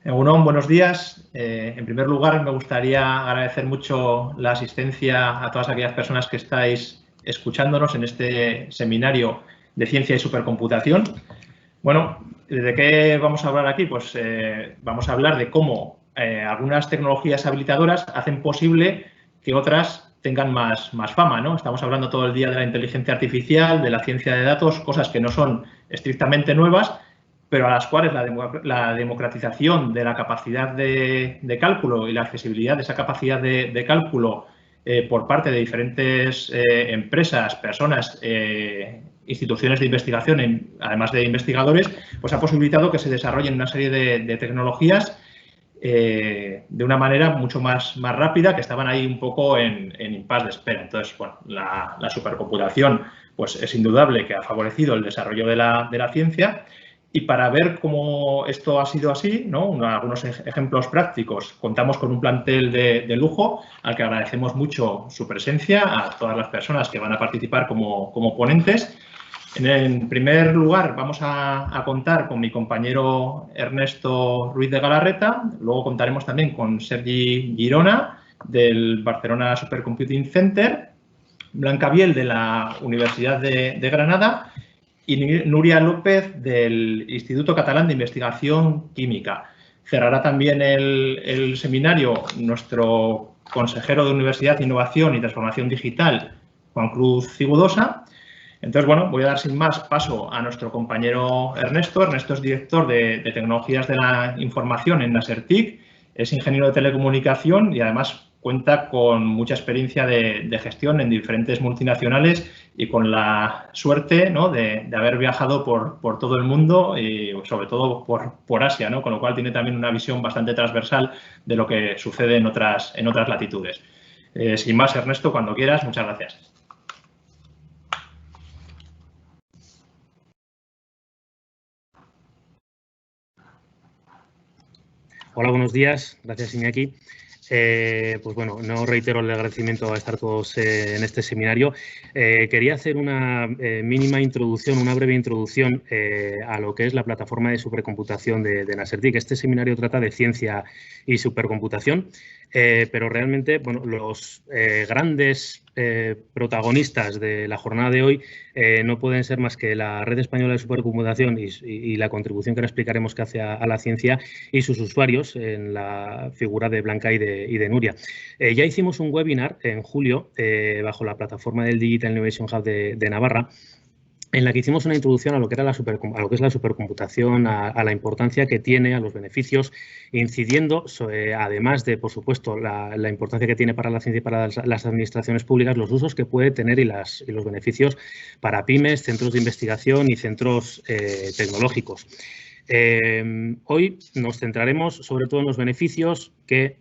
Egunon, buenos días. En primer lugar, me gustaría agradecer mucho la asistencia a todas aquellas personas que estáis escuchándonos en este seminario de ciencia y supercomputación. Bueno, ¿de qué vamos a hablar aquí? Pues vamos a hablar de cómo algunas tecnologías habilitadoras hacen posible que otras tengan más fama, ¿no? Estamos hablando todo el día de la inteligencia artificial, de la ciencia de datos, cosas que no son estrictamente nuevas, pero a las cuales la democratización de la capacidad de cálculo y la accesibilidad de esa capacidad de cálculo por parte de diferentes empresas, personas, instituciones de investigación, además de investigadores, pues ha posibilitado que se desarrollen una serie de tecnologías de una manera mucho más rápida, que estaban ahí un poco en impasse de espera. Entonces, bueno, la supercomputación pues es indudable que ha favorecido el desarrollo de la ciencia. Y para ver cómo esto ha sido así, ¿no? Algunos ejemplos prácticos, contamos con un plantel de lujo al que agradecemos mucho su presencia, a todas las personas que van a participar como ponentes. En primer lugar, vamos a contar con mi compañero Ernesto Ruiz de Galarreta, luego contaremos también con Sergi Girona, del Barcelona Supercomputing Center, Blanca Biel, de la Universidad de Granada, y Nuria López, del Instituto Catalán de Investigación Química. Cerrará también el seminario nuestro consejero de Universidad, Innovación y Transformación Digital, Juan Cruz Cigudosa. Entonces, bueno, voy a dar sin más paso a nuestro compañero Ernesto. Ernesto es director de Tecnologías de la Información en Nasertic, es ingeniero de telecomunicación y además cuenta con mucha experiencia de gestión en diferentes multinacionales y con la suerte, ¿no?, de haber viajado por todo el mundo y sobre todo por Asia, ¿no?, con lo cual tiene también una visión bastante transversal de lo que sucede en otras latitudes. Sin más, Ernesto, cuando quieras, muchas gracias. Hola, buenos días. Gracias, Iñaki. Pues bueno, no reitero el agradecimiento a estar todos en este seminario. Quería hacer una mínima introducción, una breve introducción a lo que es la plataforma de supercomputación de Nasertic. Este seminario trata de ciencia y supercomputación, pero realmente, bueno, los grandes protagonistas de la jornada de hoy no pueden ser más que la Red Española de Supercomputación y la contribución que ahora explicaremos que hace a la ciencia y sus usuarios en la figura de Blanca y de Nuria. Ya hicimos un webinar en julio bajo la plataforma del Digital Innovation Hub de Navarra, en la que hicimos una introducción a lo que era lo que es la supercomputación, a la importancia que tiene, a los beneficios, incidiendo, además de, por supuesto, la importancia que tiene para la ciencia y para las administraciones públicas, los usos que puede tener y los beneficios para pymes, centros de investigación y centros tecnológicos. Hoy nos centraremos sobre todo en los beneficios que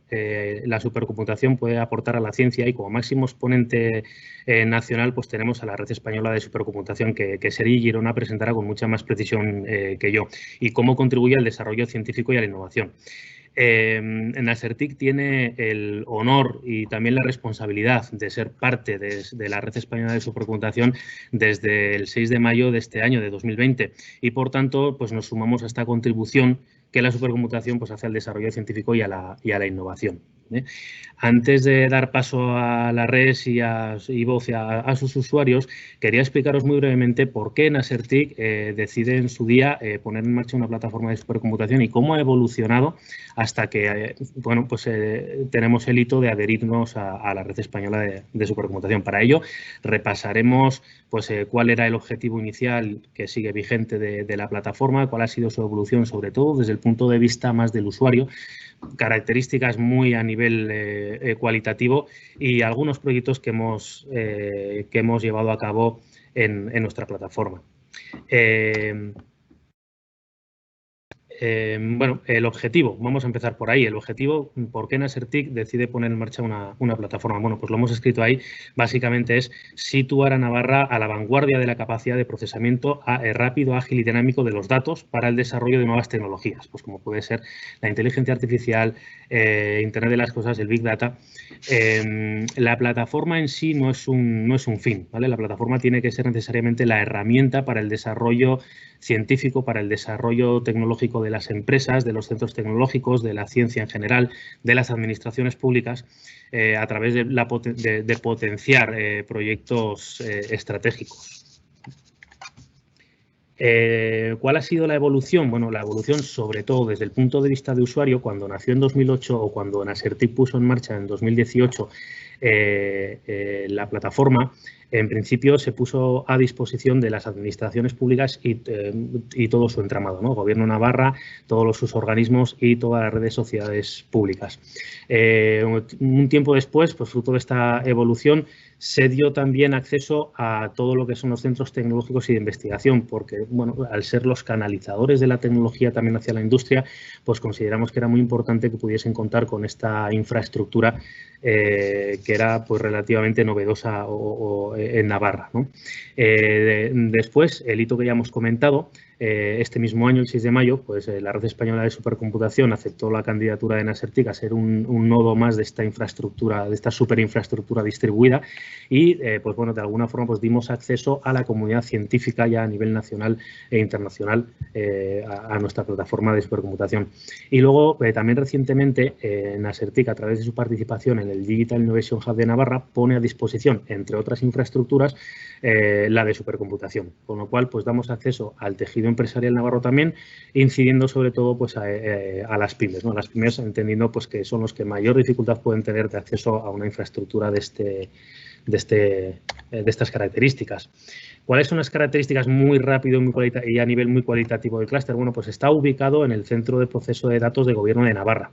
la supercomputación puede aportar a la ciencia y como máximo exponente nacional pues tenemos a la Red Española de Supercomputación que Sergi Girona presentará con mucha más precisión que yo y cómo contribuye al desarrollo científico y a la innovación. Nasertic tiene el honor y también la responsabilidad de ser parte de la Red Española de Supercomputación desde el 6 de mayo de este año, de 2020, y por tanto pues nos sumamos a esta contribución que la supercomputación pues, hace al desarrollo científico y a la innovación. Antes de dar paso a la red y voz a sus usuarios, quería explicaros muy brevemente por qué Nasertic decide en su día poner en marcha una plataforma de supercomputación y cómo ha evolucionado hasta que bueno, pues, tenemos el hito de adherirnos a la Red Española de Supercomputación. Para ello, repasaremos pues, cuál era el objetivo inicial que sigue vigente de la plataforma, cuál ha sido su evolución, sobre todo desde el punto de vista más del usuario, características muy a nivel cualitativo y algunos proyectos que hemos llevado a cabo en nuestra plataforma. Bueno, el objetivo, vamos a empezar por ahí. El objetivo, ¿por qué Nasertic decide poner en marcha una plataforma? Bueno, pues lo hemos escrito ahí. Básicamente es situar a Navarra a la vanguardia de la capacidad de procesamiento rápido, ágil y dinámico de los datos para el desarrollo de nuevas tecnologías, pues como puede ser la inteligencia artificial, Internet de las cosas, el Big Data. La plataforma en sí no es un fin, ¿vale? La plataforma tiene que ser necesariamente la herramienta para el desarrollo científico, para el desarrollo tecnológico de las empresas, de los centros tecnológicos, de la ciencia en general, de las administraciones públicas, a través de potenciar proyectos estratégicos. ¿Cuál ha sido la evolución? Bueno, la evolución, sobre todo desde el punto de vista de usuario, cuando nació en 2008 o cuando Nasertic puso en marcha en 2018 la plataforma, en principio se puso a disposición de las administraciones públicas y todo su entramado, ¿no? Gobierno Navarra, todos sus organismos y todas las redes de sociedades públicas. Un tiempo después, pues fruto de esta evolución, se dio también acceso a todo lo que son los centros tecnológicos y de investigación, porque, bueno, al ser los canalizadores de la tecnología también hacia la industria, pues consideramos que era muy importante que pudiesen contar con esta infraestructura que era pues relativamente novedosa en Navarra, ¿no? Después, el hito que ya hemos comentado, este mismo año, el 6 de mayo, pues la Red Española de Supercomputación aceptó la candidatura de Nasertic a ser un nodo más de esta infraestructura, de esta superinfraestructura distribuida y, pues bueno, de alguna forma pues dimos acceso a la comunidad científica ya a nivel nacional e internacional a nuestra plataforma de supercomputación. Y luego, también recientemente, Nasertic, a través de su participación en el Digital Innovation Hub de Navarra, pone a disposición, entre otras infraestructuras, la de supercomputación, con lo cual pues damos acceso al tejido empresarial navarro también, incidiendo sobre todo pues a las pymes, ¿no? Las pymes entendiendo pues que son los que mayor dificultad pueden tener de acceso a una infraestructura de estas características. ¿Cuáles son las características muy rápido y a nivel muy cualitativo del clúster? Bueno, pues está ubicado en el Centro de Proceso de Datos de Gobierno de Navarra.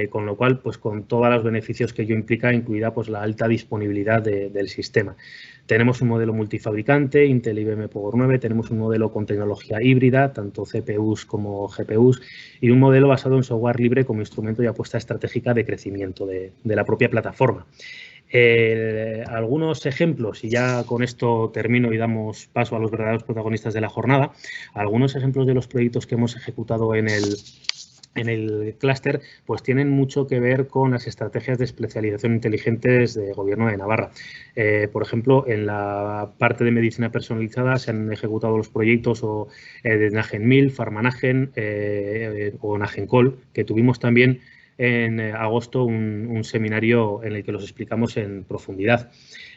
Con lo cual, pues con todos los beneficios que ello implica, incluida pues la alta disponibilidad del sistema. Tenemos un modelo multifabricante, Intel IBM Power 9, tenemos un modelo con tecnología híbrida, tanto CPUs como GPUs, y un modelo basado en software libre como instrumento y apuesta estratégica de crecimiento de la propia plataforma. Algunos ejemplos, y ya con esto termino y damos paso a los verdaderos protagonistas de la jornada, algunos ejemplos de los proyectos que hemos ejecutado en el clúster, pues tienen mucho que ver con las estrategias de especialización inteligentes del Gobierno de Navarra. Por ejemplo, en la parte de medicina personalizada se han ejecutado los proyectos de Nagenmil, Farmanagen o Nagencol, que tuvimos también en agosto un seminario en el que los explicamos en profundidad.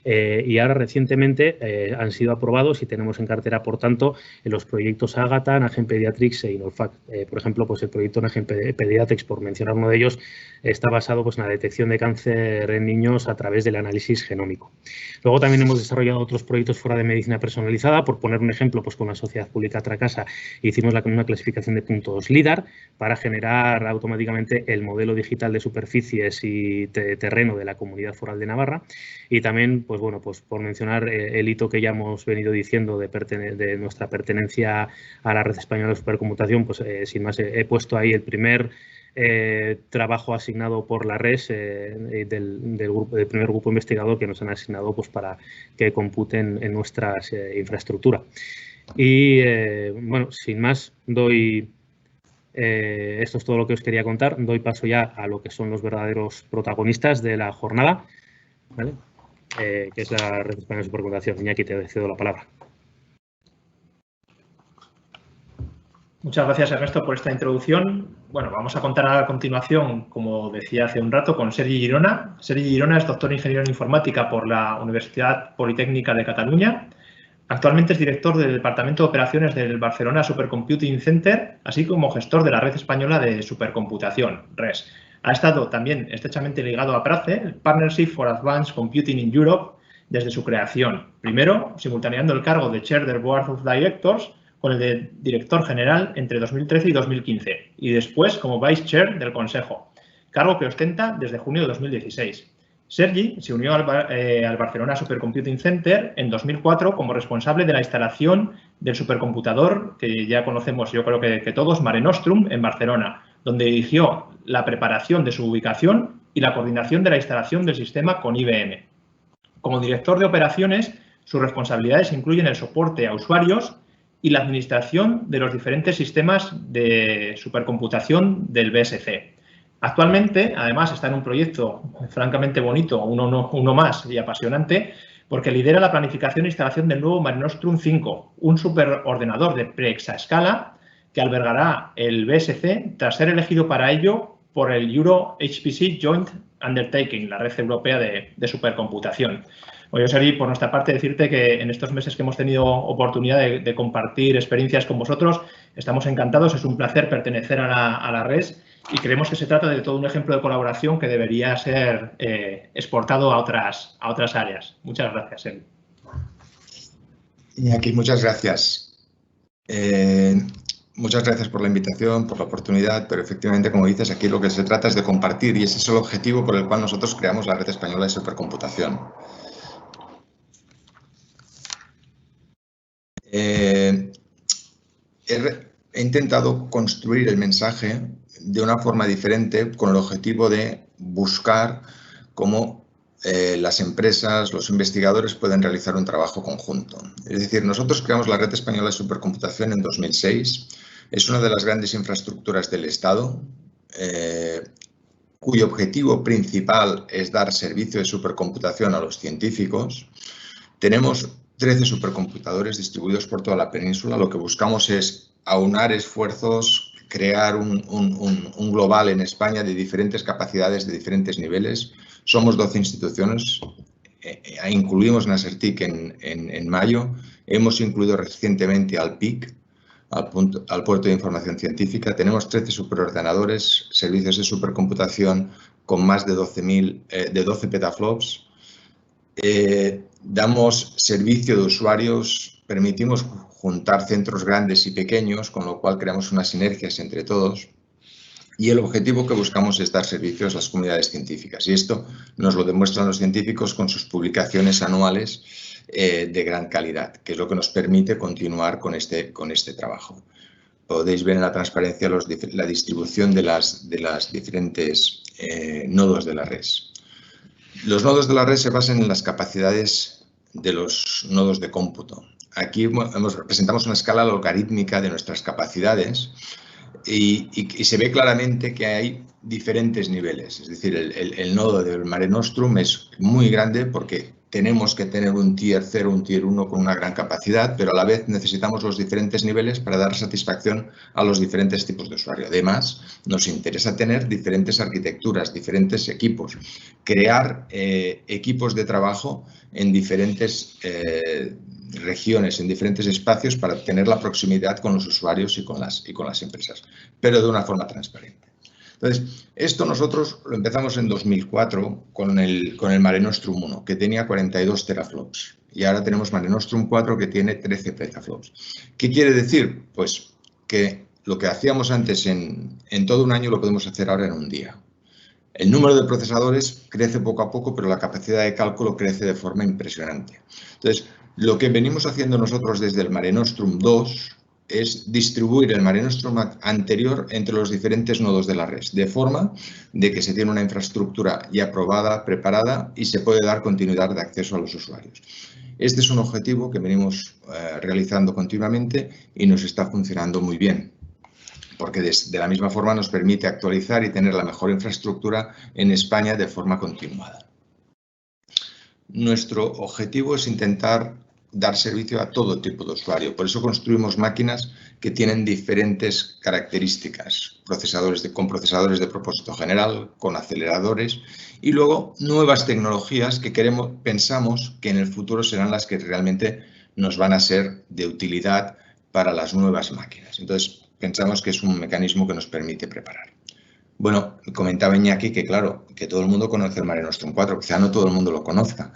Y ahora recientemente han sido aprobados y tenemos en cartera, por tanto, los proyectos Ágata, Nagen Pediatrics e Inolfac. Por ejemplo, pues el proyecto Nagen Pediatrics, por mencionar uno de ellos, está basado pues, en la detección de cáncer en niños a través del análisis genómico. Luego también hemos desarrollado otros proyectos fuera de medicina personalizada. Por poner un ejemplo, pues con la Sociedad Pública Tracasa hicimos una clasificación de puntos LIDAR para generar automáticamente el modelo digital de superficies y terreno de la Comunidad Foral de Navarra. Y también, pues bueno, pues por mencionar el hito que ya hemos venido diciendo de nuestra pertenencia a la Red Española de Supercomputación, pues sin más he puesto ahí el primer trabajo asignado por la RES del primer grupo investigador que nos han asignado pues para que computen en nuestras infraestructura. Y bueno, sin más, esto es todo lo que os quería contar. Doy paso ya a lo que son los verdaderos protagonistas de la jornada, ¿vale? Que es la Red Española de Supercomputación. Iñaki, te cedo la palabra. Muchas gracias, Ernesto, por esta introducción. Bueno, vamos a contar a continuación, como decía hace un rato, con Sergi Girona. Sergi Girona es doctor ingeniero en informática por la Universidad Politécnica de Cataluña. Actualmente es director del Departamento de Operaciones del Barcelona Supercomputing Center, así como gestor de la Red Española de Supercomputación, RES. Ha estado también estrechamente ligado a PRACE, el Partnership for Advanced Computing in Europe, desde su creación. Primero, simultaneando el cargo de Chair del Board of Directors con el de Director General entre 2013 y 2015, y después como Vice Chair del Consejo, cargo que ostenta desde junio de 2016. Sergi se unió al Barcelona Supercomputing Center en 2004 como responsable de la instalación del supercomputador que ya conocemos, yo creo que todos, Mare Nostrum, en Barcelona, donde dirigió la preparación de su ubicación y la coordinación de la instalación del sistema con IBM. Como director de operaciones, sus responsabilidades incluyen el soporte a usuarios y la administración de los diferentes sistemas de supercomputación del BSC. Actualmente, además, está en un proyecto francamente bonito, uno más y apasionante, porque lidera la planificación e instalación del nuevo Mare Nostrum 5, un superordenador de preexascala que albergará el BSC tras ser elegido para ello por el Euro HPC Joint Undertaking, la red europea de supercomputación. Bueno, yo, Sergi, por nuestra parte, decirte que en estos meses que hemos tenido oportunidad de compartir experiencias con vosotros, estamos encantados, es un placer pertenecer a la red y creemos que se trata de todo un ejemplo de colaboración que debería ser exportado a otras áreas. Muchas gracias, Sergi. Iñaki, muchas gracias. Muchas gracias por la invitación, por la oportunidad, pero efectivamente, como dices, aquí lo que se trata es de compartir y ese es el objetivo por el cual nosotros creamos la Red Española de Supercomputación. He intentado construir el mensaje de una forma diferente con el objetivo de buscar cómo las empresas, los investigadores pueden realizar un trabajo conjunto. Es decir, nosotros creamos la Red Española de Supercomputación en 2006. Es una de las grandes infraestructuras del Estado, cuyo objetivo principal es dar servicio de supercomputación a los científicos. Tenemos 13 supercomputadores distribuidos por toda la península. Lo que buscamos es aunar esfuerzos, crear un global en España de diferentes capacidades, de diferentes niveles. Somos 12 instituciones, incluimos Nasertic en mayo, hemos incluido recientemente al PIC, al Puerto de Información Científica. Tenemos 13 superordenadores, servicios de supercomputación con más de 12 petaflops. Damos servicio de usuarios, permitimos juntar centros grandes y pequeños, con lo cual creamos unas sinergias entre todos. Y el objetivo que buscamos es dar servicios a las comunidades científicas. Y esto nos lo demuestran los científicos con sus publicaciones anuales de gran calidad, que es lo que nos permite continuar con este trabajo. Podéis ver en la transparencia la distribución de las diferentes nodos de la red. Los nodos de la red se basan en las capacidades de los nodos de cómputo. Aquí presentamos una escala logarítmica de nuestras capacidades y se ve claramente que hay diferentes niveles. Es decir, el nodo del Mare Nostrum es muy grande porque tenemos que tener un tier 0, un tier 1 con una gran capacidad, pero a la vez necesitamos los diferentes niveles para dar satisfacción a los diferentes tipos de usuario. Además, nos interesa tener diferentes arquitecturas, diferentes equipos, crear equipos de trabajo en diferentes regiones, en diferentes espacios para tener la proximidad con los usuarios y con las empresas, pero de una forma transparente. Entonces, esto nosotros lo empezamos en 2004 con el Mare Nostrum 1, que tenía 42 teraflops. Y ahora tenemos Mare Nostrum 4, que tiene 13 petaflops. ¿Qué quiere decir? Pues que lo que hacíamos antes en todo un año lo podemos hacer ahora en un día. El número de procesadores crece poco a poco, pero la capacidad de cálculo crece de forma impresionante. Entonces, lo que venimos haciendo nosotros desde el Mare Nostrum 2 es distribuir el Mare Nostrum anterior entre los diferentes nodos de la red, de forma de que se tiene una infraestructura ya probada, preparada y se puede dar continuidad de acceso a los usuarios. Este es un objetivo que venimos realizando continuamente y nos está funcionando muy bien, porque de la misma forma nos permite actualizar y tener la mejor infraestructura en España de forma continuada. Nuestro objetivo es intentar dar servicio a todo tipo de usuario. Por eso construimos máquinas que tienen diferentes características, con procesadores de propósito general, con aceleradores y luego nuevas tecnologías que pensamos que en el futuro serán las que realmente nos van a ser de utilidad para las nuevas máquinas. Entonces, pensamos que es un mecanismo que nos permite preparar. Bueno, comentaba Iñaki que, claro, que todo el mundo conoce el Mare Nostrum 4, quizá no todo el mundo lo conozca.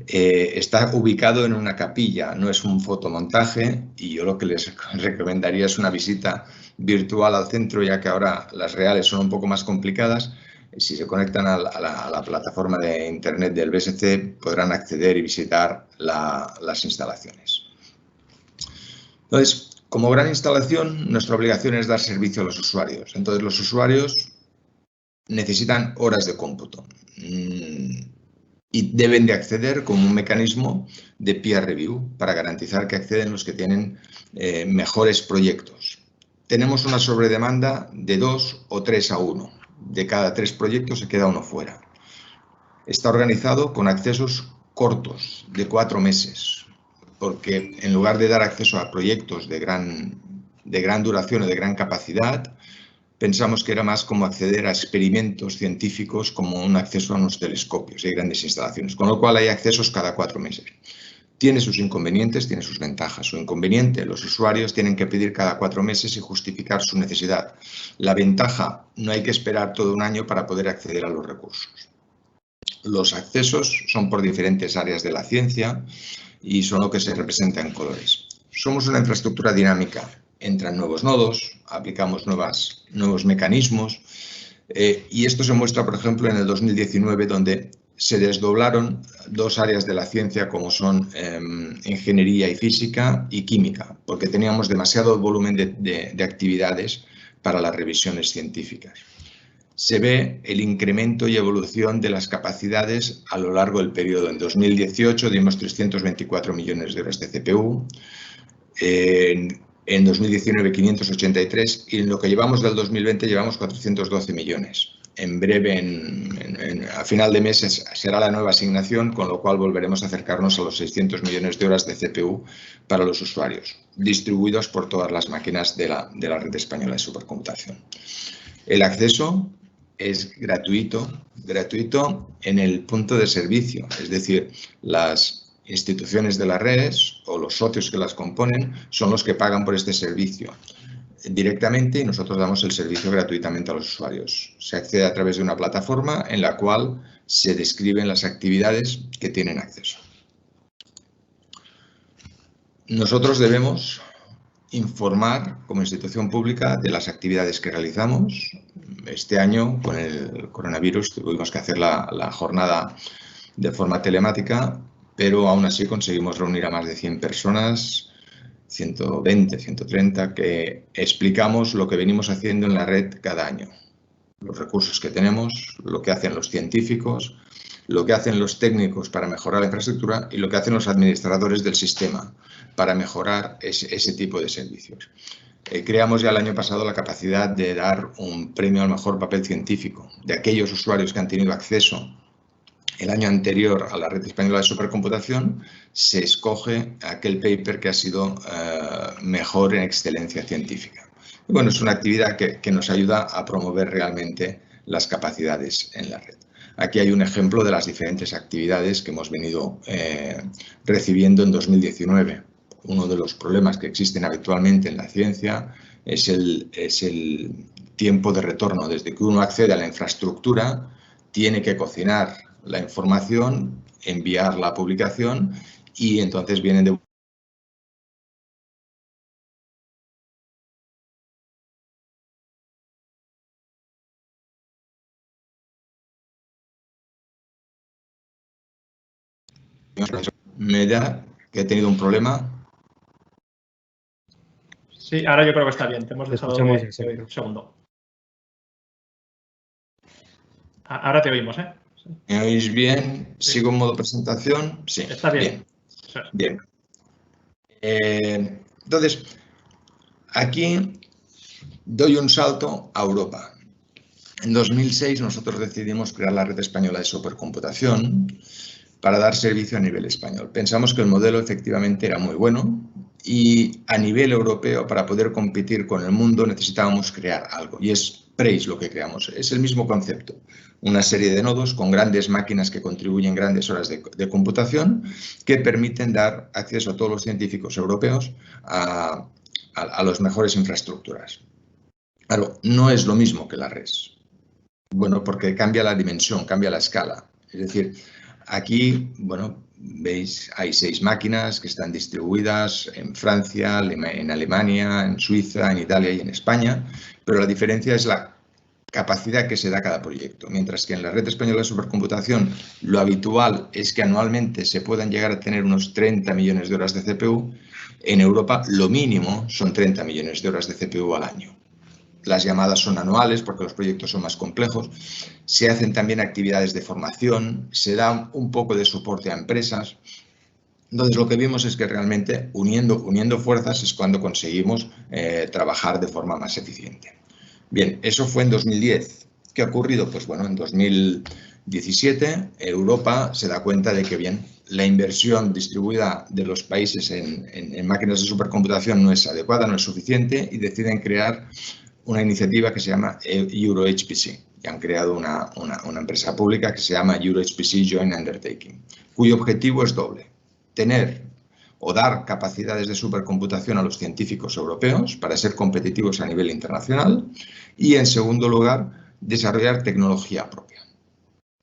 Está ubicado en una capilla, no es un fotomontaje y yo lo que les recomendaría es una visita virtual al centro, ya que ahora las reales son un poco más complicadas. Si se conectan a la plataforma de internet del BSC, podrán acceder y visitar las instalaciones. Entonces, como gran instalación, nuestra obligación es dar servicio a los usuarios. Entonces, los usuarios necesitan horas de cómputo y deben de acceder como un mecanismo de peer review para garantizar que acceden los que tienen mejores proyectos. Tenemos una sobredemanda de 2 o 3 a 1. De cada 3 proyectos se queda uno fuera. Está organizado con accesos cortos de 4 meses, porque en lugar de dar acceso a proyectos de gran de gran duración o de gran capacidad, pensamos que era más como acceder a experimentos científicos, como un acceso a unos telescopios y grandes instalaciones, con lo cual hay accesos cada 4 meses. Tiene sus inconvenientes, tiene sus ventajas. Su inconveniente, los usuarios tienen que pedir cada 4 meses y justificar su necesidad. La ventaja, no hay que esperar todo un año para poder acceder a los recursos. Los accesos son por diferentes áreas de la ciencia y son lo que se representa en colores. Somos una infraestructura dinámica. Entran nuevos nodos, aplicamos nuevos mecanismos y esto se muestra, por ejemplo, en el 2019, donde se desdoblaron 2 áreas de la ciencia como son ingeniería y física y química, porque teníamos demasiado volumen de actividades para las revisiones científicas. Se ve el incremento y evolución de las capacidades a lo largo del periodo. En 2018 dimos 324 millones de horas de CPU, en 2019 583 y en lo que llevamos del 2020 llevamos 412 millones. En breve, a final de mes, será la nueva asignación, con lo cual volveremos a acercarnos a los 600 millones de horas de CPU para los usuarios, distribuidos por todas las máquinas de la red española de supercomputación. El acceso es gratuito en el punto de servicio, es decir, las instituciones de la red o los socios que las componen son los que pagan por este servicio directamente y nosotros damos el servicio gratuitamente a los usuarios. Se accede a través de una plataforma en la cual se describen las actividades que tienen acceso. Nosotros debemos informar como institución pública de las actividades que realizamos. Este año, con el coronavirus, tuvimos que hacer la jornada de forma telemática, pero aún así conseguimos reunir a más de 100 personas, 120, 130, que explicamos lo que venimos haciendo en la red cada año. Los recursos que tenemos, lo que hacen los científicos, lo que hacen los técnicos para mejorar la infraestructura y lo que hacen los administradores del sistema para mejorar ese tipo de servicios. Creamos ya el año pasado la capacidad de dar un premio al mejor papel científico de aquellos usuarios que han tenido acceso el año anterior a la red española de supercomputación. Se escoge aquel paper que ha sido mejor en excelencia científica. Y bueno, es una actividad que nos ayuda a promover realmente las capacidades en la red. Aquí hay un ejemplo de las diferentes actividades que hemos venido recibiendo en 2019. Uno de los problemas que existen habitualmente en la ciencia es el tiempo de retorno. Desde que uno accede a la infraestructura, tiene que cocinar la información, enviar la publicación y entonces vienen de me da que he tenido un problema. Sí, ahora yo creo que está bien. Te hemos dejado de oír un segundo. Ahora te oímos, ¿eh? ¿Me oís bien? Sí. ¿Sigo en modo presentación? Sí. Está bien. Bien. Entonces, aquí doy un salto a Europa. En 2006 nosotros decidimos crear la Red Española de Supercomputación para dar servicio a nivel español. Pensamos que el modelo efectivamente era muy bueno y a nivel europeo, para poder competir con el mundo, necesitábamos crear algo. Y es PREIS lo que creamos. Es el mismo concepto. Una serie de nodos con grandes máquinas que contribuyen grandes horas de computación que permiten dar acceso a todos los científicos europeos a las mejores infraestructuras. Claro, no es lo mismo que la RES. Bueno, porque cambia la dimensión, cambia la escala. Es decir, aquí, bueno, veis, hay 6 máquinas que están distribuidas en Francia, en Alemania, en Suiza, en Italia y en España, pero la diferencia es la capacidad que se da a cada proyecto. Mientras que en la Red Española de Supercomputación lo habitual es que anualmente se puedan llegar a tener unos 30 millones de horas de CPU, en Europa lo mínimo son 30 millones de horas de CPU al año. Las llamadas son anuales porque los proyectos son más complejos. Se hacen también actividades de formación, se da un poco de soporte a empresas. Entonces, lo que vimos es que realmente uniendo fuerzas es cuando conseguimos trabajar de forma más eficiente. Bien, eso fue en 2010. ¿Qué ha ocurrido? Pues bueno, en 2020 17, Europa se da cuenta de que, bien, la inversión distribuida de los países en máquinas de supercomputación no es adecuada, no es suficiente, y deciden crear una iniciativa que se llama EuroHPC, y han creado una empresa pública que se llama EuroHPC Joint Undertaking, cuyo objetivo es doble: tener o dar capacidades de supercomputación a los científicos europeos para ser competitivos a nivel internacional y, en segundo lugar, desarrollar tecnología propia.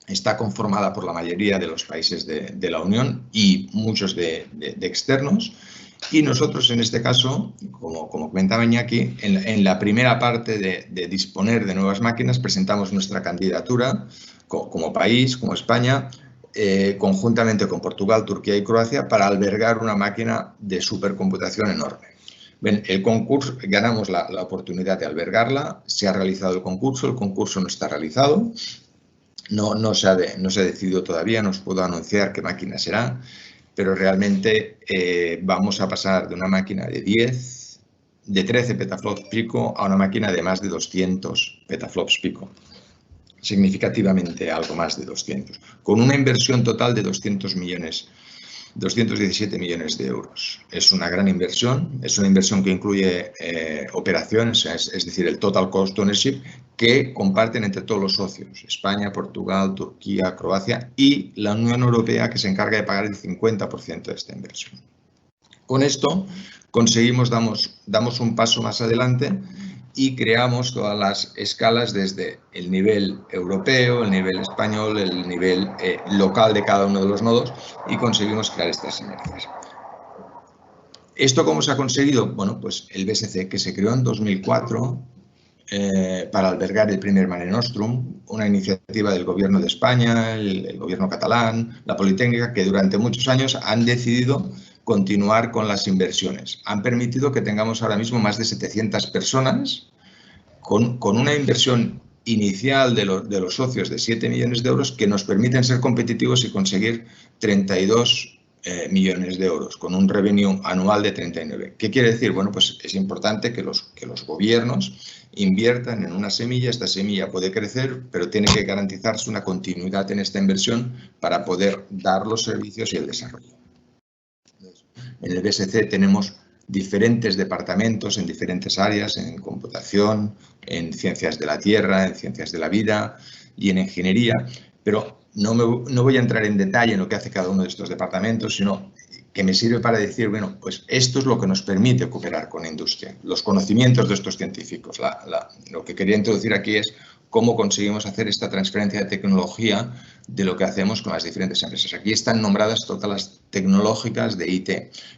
Está conformada por la mayoría de los países de la Unión y muchos de externos. Y nosotros, en este caso, como comentaba Iñaki, en la primera parte de disponer de nuevas máquinas, presentamos nuestra candidatura como país, como España, conjuntamente con Portugal, Turquía y Croacia, para albergar una máquina de supercomputación enorme. Bien, el concurso, ganamos la oportunidad de albergarla, se ha realizado el concurso no está realizado, no se ha decidido todavía, no os puedo anunciar qué máquina será, pero realmente vamos a pasar de una máquina de 13 petaflops pico a una máquina de más de 200 petaflops pico. Significativamente algo más de 200, con una inversión total de 217 millones de euros. Es una gran inversión, es una inversión que incluye operaciones, es decir, el total cost ownership, que comparten entre todos los socios: España, Portugal, Turquía, Croacia y la Unión Europea, que se encarga de pagar el 50% de esta inversión. Con esto conseguimos, damos un paso más adelante y creamos todas las escalas desde el nivel europeo, el nivel español, el nivel local de cada uno de los nodos, y conseguimos crear estas sinergias. ¿Esto cómo se ha conseguido? Bueno, pues el BSC, que se creó en 2004 para albergar el primer Mare Nostrum, una iniciativa del Gobierno de España, el Gobierno catalán, la Politécnica, que durante muchos años han decidido continuar con las inversiones. Han permitido que tengamos ahora mismo más de 700 personas con una inversión inicial de los socios de 7 millones de euros que nos permiten ser competitivos y conseguir 32 millones de euros, con un revenue anual de 39. ¿Qué quiere decir? Bueno, pues es importante que los gobiernos inviertan en una semilla. Esta semilla puede crecer, pero tiene que garantizarse una continuidad en esta inversión para poder dar los servicios y el desarrollo. En el BSC tenemos diferentes departamentos en diferentes áreas, en computación, en ciencias de la tierra, en ciencias de la vida y en ingeniería, pero no voy a entrar en detalle en lo que hace cada uno de estos departamentos, sino que me sirve para decir, bueno, pues esto es lo que nos permite cooperar con la industria, los conocimientos de estos científicos. Lo que quería introducir aquí es cómo conseguimos hacer esta transferencia de tecnología de lo que hacemos con las diferentes empresas. Aquí están nombradas todas las tecnológicas de IT,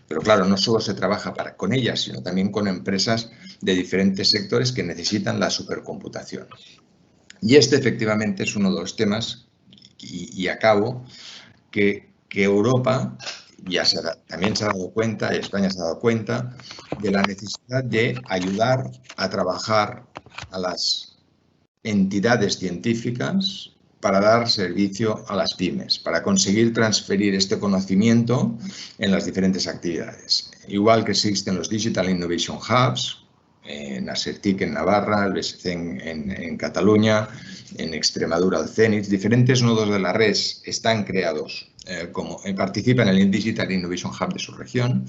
pero claro, no solo se trabaja con ellas, sino también con empresas de diferentes sectores que necesitan la supercomputación. Y este efectivamente es uno de los temas, y acabo, que Europa también se ha dado cuenta, y España se ha dado cuenta, de la necesidad de ayudar a trabajar a las entidades científicas para dar servicio a las pymes, para conseguir transferir este conocimiento en las diferentes actividades. Igual que existen los Digital Innovation Hubs, en Asertic en Navarra, el BSC en Cataluña, en Extremadura el CENIT, diferentes nodos de la red están creados, participan en el Digital Innovation Hub de su región.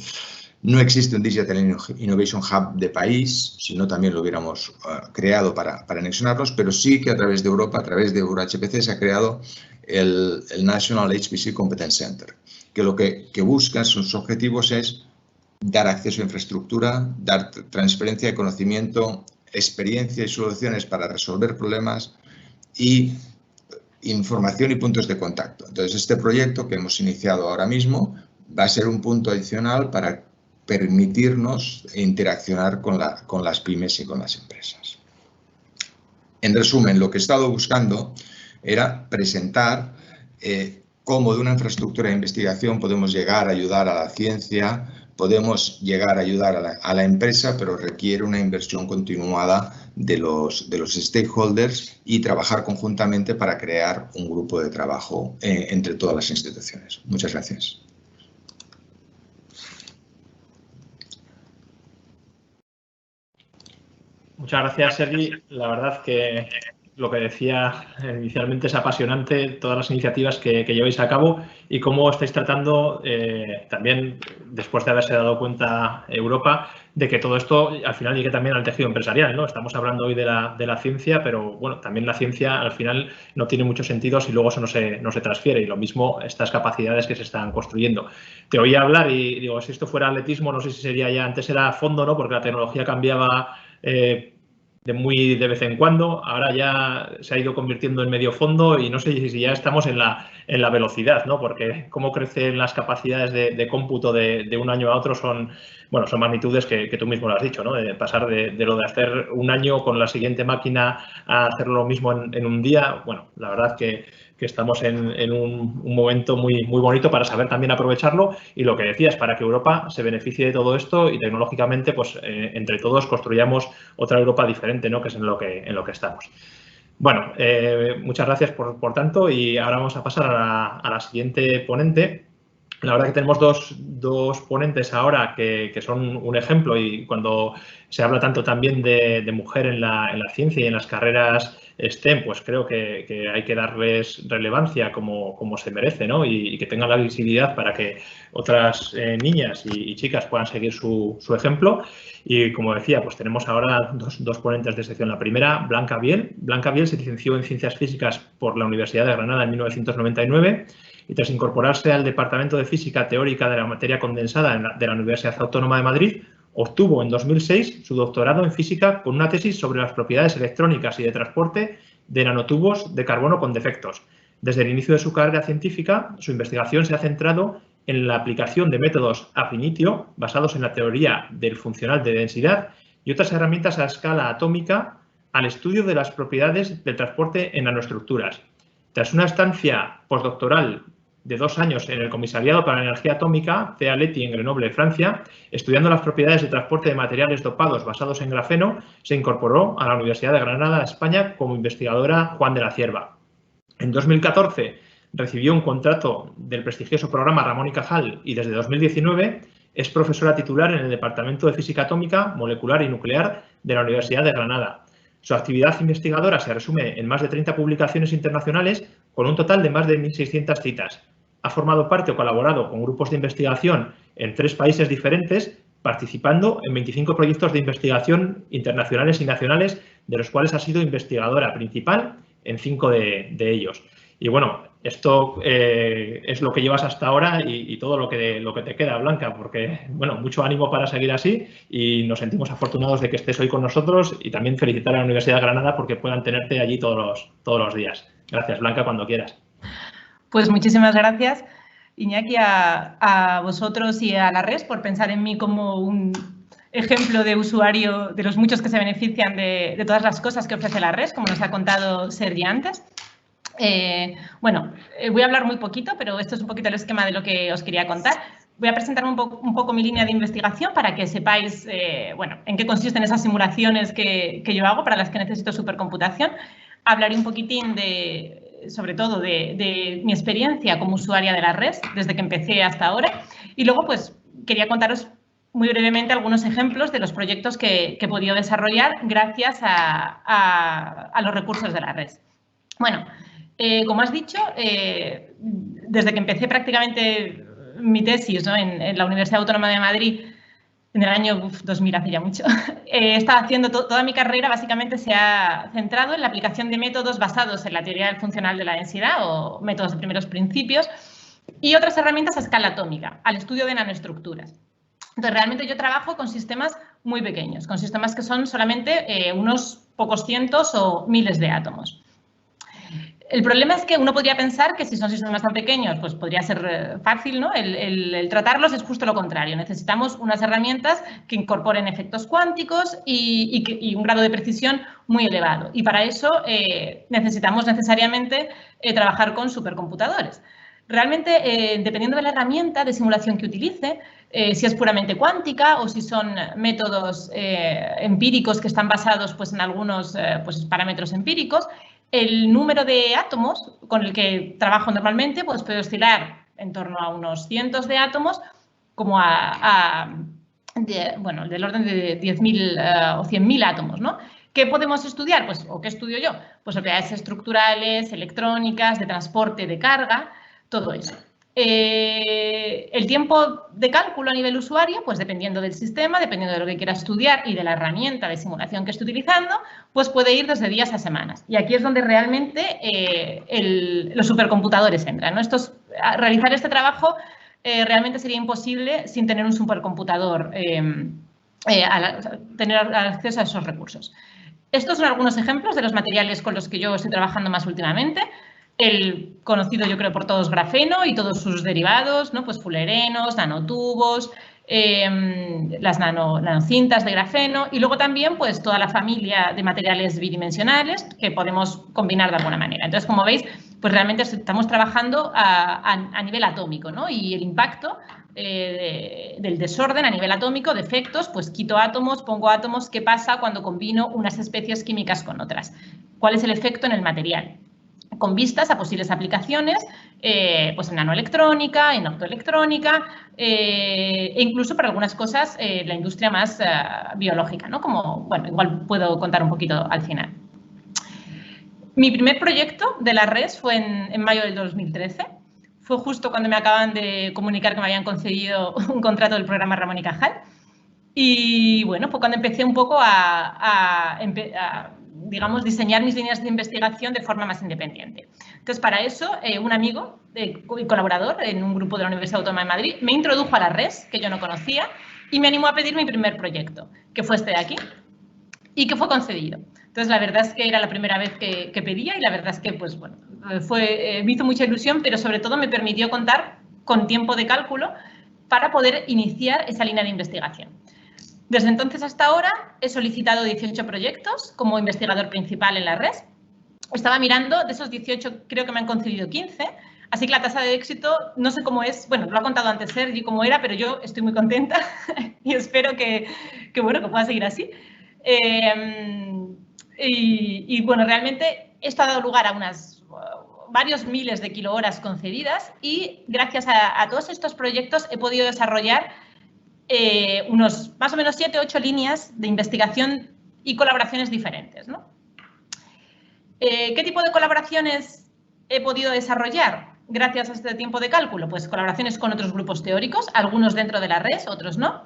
No existe un Digital Innovation Hub de país, si no también lo hubiéramos creado para anexionarlos, pero sí que a través de Europa, a través de EuroHPC, se ha creado el National HPC Competence Center, que lo que busca, sus objetivos es dar acceso a infraestructura, dar transferencia de conocimiento, experiencia y soluciones para resolver problemas y información y puntos de contacto. Entonces, este proyecto que hemos iniciado ahora mismo va a ser un punto adicional para permitirnos interaccionar con las pymes y con las empresas. En resumen, lo que he estado buscando era presentar cómo de una infraestructura de investigación podemos llegar a ayudar a la ciencia, podemos llegar a ayudar a la empresa, pero requiere una inversión continuada de los stakeholders y trabajar conjuntamente para crear un grupo de trabajo entre todas las instituciones. Muchas gracias. Muchas gracias, Sergi. La verdad que lo que decía inicialmente, es apasionante todas las iniciativas que lleváis a cabo y cómo estáis tratando también, después de haberse dado cuenta Europa, de que todo esto al final llegue también al tejido empresarial, ¿no? Estamos hablando hoy de la ciencia, pero bueno, también la ciencia al final no tiene mucho sentido si luego eso no se transfiere, y lo mismo estas capacidades que se están construyendo. Te oía hablar y digo, si esto fuera atletismo, no sé si sería ya, antes era fondo, ¿no? Porque la tecnología cambiaba de vez en cuando, ahora ya se ha ido convirtiendo en medio fondo y no sé si ya estamos en la velocidad, ¿no? Porque cómo crecen las capacidades de cómputo de un año a otro son magnitudes que tú mismo lo has dicho, ¿no? De pasar de lo de hacer un año con la siguiente máquina a hacer lo mismo en un día. Bueno, la verdad que estamos en un momento muy bonito para saber también aprovecharlo, y lo que decías, para que Europa se beneficie de todo esto y tecnológicamente, pues entre todos construyamos otra Europa diferente, ¿no? Que es en lo que estamos. Bueno, muchas gracias por tanto, y ahora vamos a pasar a la siguiente ponente. La verdad que tenemos dos ponentes ahora que son un ejemplo, y cuando se habla tanto también de mujer en la ciencia y en las carreras STEM, pues creo que hay que darles relevancia como se merece, ¿no? Y que tengan la visibilidad para que otras niñas y chicas puedan seguir su ejemplo. Y como decía, pues tenemos ahora dos ponentes de sección. La primera, Blanca Biel. Blanca Biel se licenció en Ciencias Físicas por la Universidad de Granada en 1999 y, tras incorporarse al Departamento de Física Teórica de la Materia Condensada de la Universidad Autónoma de Madrid, obtuvo en 2006 su doctorado en Física con una tesis sobre las propiedades electrónicas y de transporte de nanotubos de carbono con defectos. Desde el inicio de su carrera científica, su investigación se ha centrado en la aplicación de métodos ab initio, basados en la teoría del funcional de densidad y otras herramientas a escala atómica, al estudio de las propiedades del transporte en nanoestructuras. Tras una estancia postdoctoral de 2 años en el Comisariado para la Energía Atómica, CEA Leti, en Grenoble, Francia, estudiando las propiedades de transporte de materiales dopados basados en grafeno, se incorporó a la Universidad de Granada, España, como investigadora Juan de la Cierva. En 2014 recibió un contrato del prestigioso programa Ramón y Cajal, y desde 2019 es profesora titular en el Departamento de Física Atómica, Molecular y Nuclear de la Universidad de Granada. Su actividad investigadora se resume en más de 30 publicaciones internacionales, con un total de más de 1.600 citas. Ha formado parte o colaborado con grupos de investigación en 3 países diferentes, participando en 25 proyectos de investigación internacionales y nacionales, de los cuales ha sido investigadora principal en 5 de ellos. Y bueno, esto es lo que llevas hasta ahora y todo lo que te queda, Blanca, porque bueno, mucho ánimo para seguir así, y nos sentimos afortunados de que estés hoy con nosotros, y también felicitar a la Universidad de Granada porque puedan tenerte allí todos los días. Gracias, Blanca, cuando quieras. Pues muchísimas gracias, Iñaki, a vosotros y a la RES por pensar en mí como un ejemplo de usuario de los muchos que se benefician de todas las cosas que ofrece la RES, como nos ha contado Sergi antes. Voy a hablar muy poquito, pero esto es un poquito el esquema de lo que os quería contar. Voy a presentar un poco mi línea de investigación para que sepáis en qué consisten esas simulaciones que yo hago, para las que necesito supercomputación. Hablaré un poquitín sobre todo de mi experiencia como usuaria de la RES, desde que empecé hasta ahora. Y luego, pues, quería contaros muy brevemente algunos ejemplos de los proyectos que he podido desarrollar gracias a los recursos de la RES. Bueno, como has dicho, desde que empecé prácticamente mi tesis, ¿no?, en la Universidad Autónoma de Madrid, en el año 2000, hace ya mucho, he estado haciendo toda mi carrera, básicamente se ha centrado en la aplicación de métodos basados en la teoría del funcional de la densidad, o métodos de primeros principios, y otras herramientas a escala atómica, al estudio de nanoestructuras. Entonces, realmente yo trabajo con sistemas muy pequeños, con sistemas que son solamente unos pocos cientos o miles de átomos. El problema es que uno podría pensar que si son sistemas tan pequeños, pues podría ser fácil, ¿no? El tratarlos. Es justo lo contrario. Necesitamos unas herramientas que incorporen efectos cuánticos y un grado de precisión muy elevado. Y para eso necesitamos necesariamente trabajar con supercomputadores. Realmente, dependiendo de la herramienta de simulación que utilice, si es puramente cuántica o si son métodos empíricos que están basados, pues, en algunos parámetros empíricos, el número de átomos con el que trabajo normalmente, pues, puede oscilar en torno a unos cientos de átomos, como del orden de 10.000 o 100.000 átomos, ¿no? ¿Qué podemos estudiar? Pues, ¿o qué estudio yo? Pues propiedades estructurales, electrónicas, de transporte, de carga, todo eso. El tiempo de cálculo a nivel usuario, pues dependiendo del sistema, dependiendo de lo que quiera estudiar y de la herramienta de simulación que esté utilizando, pues puede ir desde días a semanas. Y aquí es donde realmente los supercomputadores entran, ¿no? Realizar este trabajo realmente sería imposible sin tener un supercomputador, tener acceso a esos recursos. Estos son algunos ejemplos de los materiales con los que yo estoy trabajando más últimamente. El conocido, yo creo, por todos, grafeno y todos sus derivados, ¿no? Pues fulerenos, nanotubos, las nanocintas de grafeno y luego también pues toda la familia de materiales bidimensionales que podemos combinar de alguna manera. Entonces, como veis, pues realmente estamos trabajando a nivel atómico, ¿no? Y el impacto del desorden a nivel atómico, de efectos, pues quito átomos, pongo átomos, ¿qué pasa cuando combino unas especies químicas con otras? ¿Cuál es el efecto en el material? Con vistas a posibles aplicaciones, pues en nanoelectrónica, en optoelectrónica e incluso para algunas cosas la industria más biológica, ¿no? Como, bueno, igual puedo contar un poquito al final. Mi primer proyecto de la RES fue en mayo del 2013. Fue justo cuando me acaban de comunicar que me habían concedido un contrato del programa Ramón y Cajal. Y bueno, fue cuando empecé un poco digamos, diseñar mis líneas de investigación de forma más independiente. Entonces, para eso, un amigo y colaborador en un grupo de la Universidad Autónoma de Madrid me introdujo a la RES, que yo no conocía, y me animó a pedir mi primer proyecto, que fue este de aquí, y que fue concedido. Entonces, la verdad es que era la primera vez que pedía y la verdad es que, pues bueno, me hizo mucha ilusión, pero sobre todo me permitió contar con tiempo de cálculo para poder iniciar esa línea de investigación. Desde entonces hasta ahora he solicitado 18 proyectos como investigador principal en la RES. Estaba mirando, de esos 18 creo que me han concedido 15, así que la tasa de éxito no sé cómo es, bueno, lo ha contado antes Sergi cómo era, pero yo estoy muy contenta y espero que pueda seguir así. Y bueno, realmente esto ha dado lugar a varios miles de kilohoras concedidas y gracias a todos estos proyectos he podido desarrollar unos más o menos 7 o 8 líneas de investigación y colaboraciones diferentes, ¿no? ¿Qué tipo de colaboraciones he podido desarrollar gracias a este tiempo de cálculo? Pues colaboraciones con otros grupos teóricos, algunos dentro de la RES, otros no.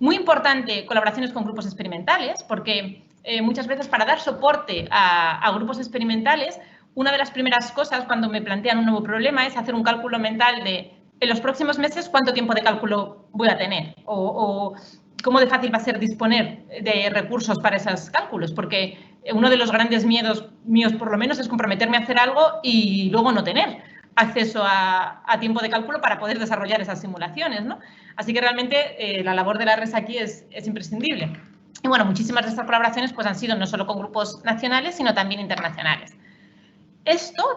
Muy importante, colaboraciones con grupos experimentales, porque muchas veces para dar soporte a grupos experimentales, una de las primeras cosas cuando me plantean un nuevo problema es hacer un cálculo mental de en los próximos meses cuánto tiempo de cálculo voy a tener o cómo de fácil va a ser disponer de recursos para esos cálculos, porque uno de los grandes miedos míos, por lo menos, es comprometerme a hacer algo y luego no tener acceso a tiempo de cálculo para poder desarrollar esas simulaciones, ¿no? Así que realmente la labor de la RES aquí es imprescindible. Y bueno, muchísimas de estas colaboraciones pues, han sido no solo con grupos nacionales, sino también internacionales.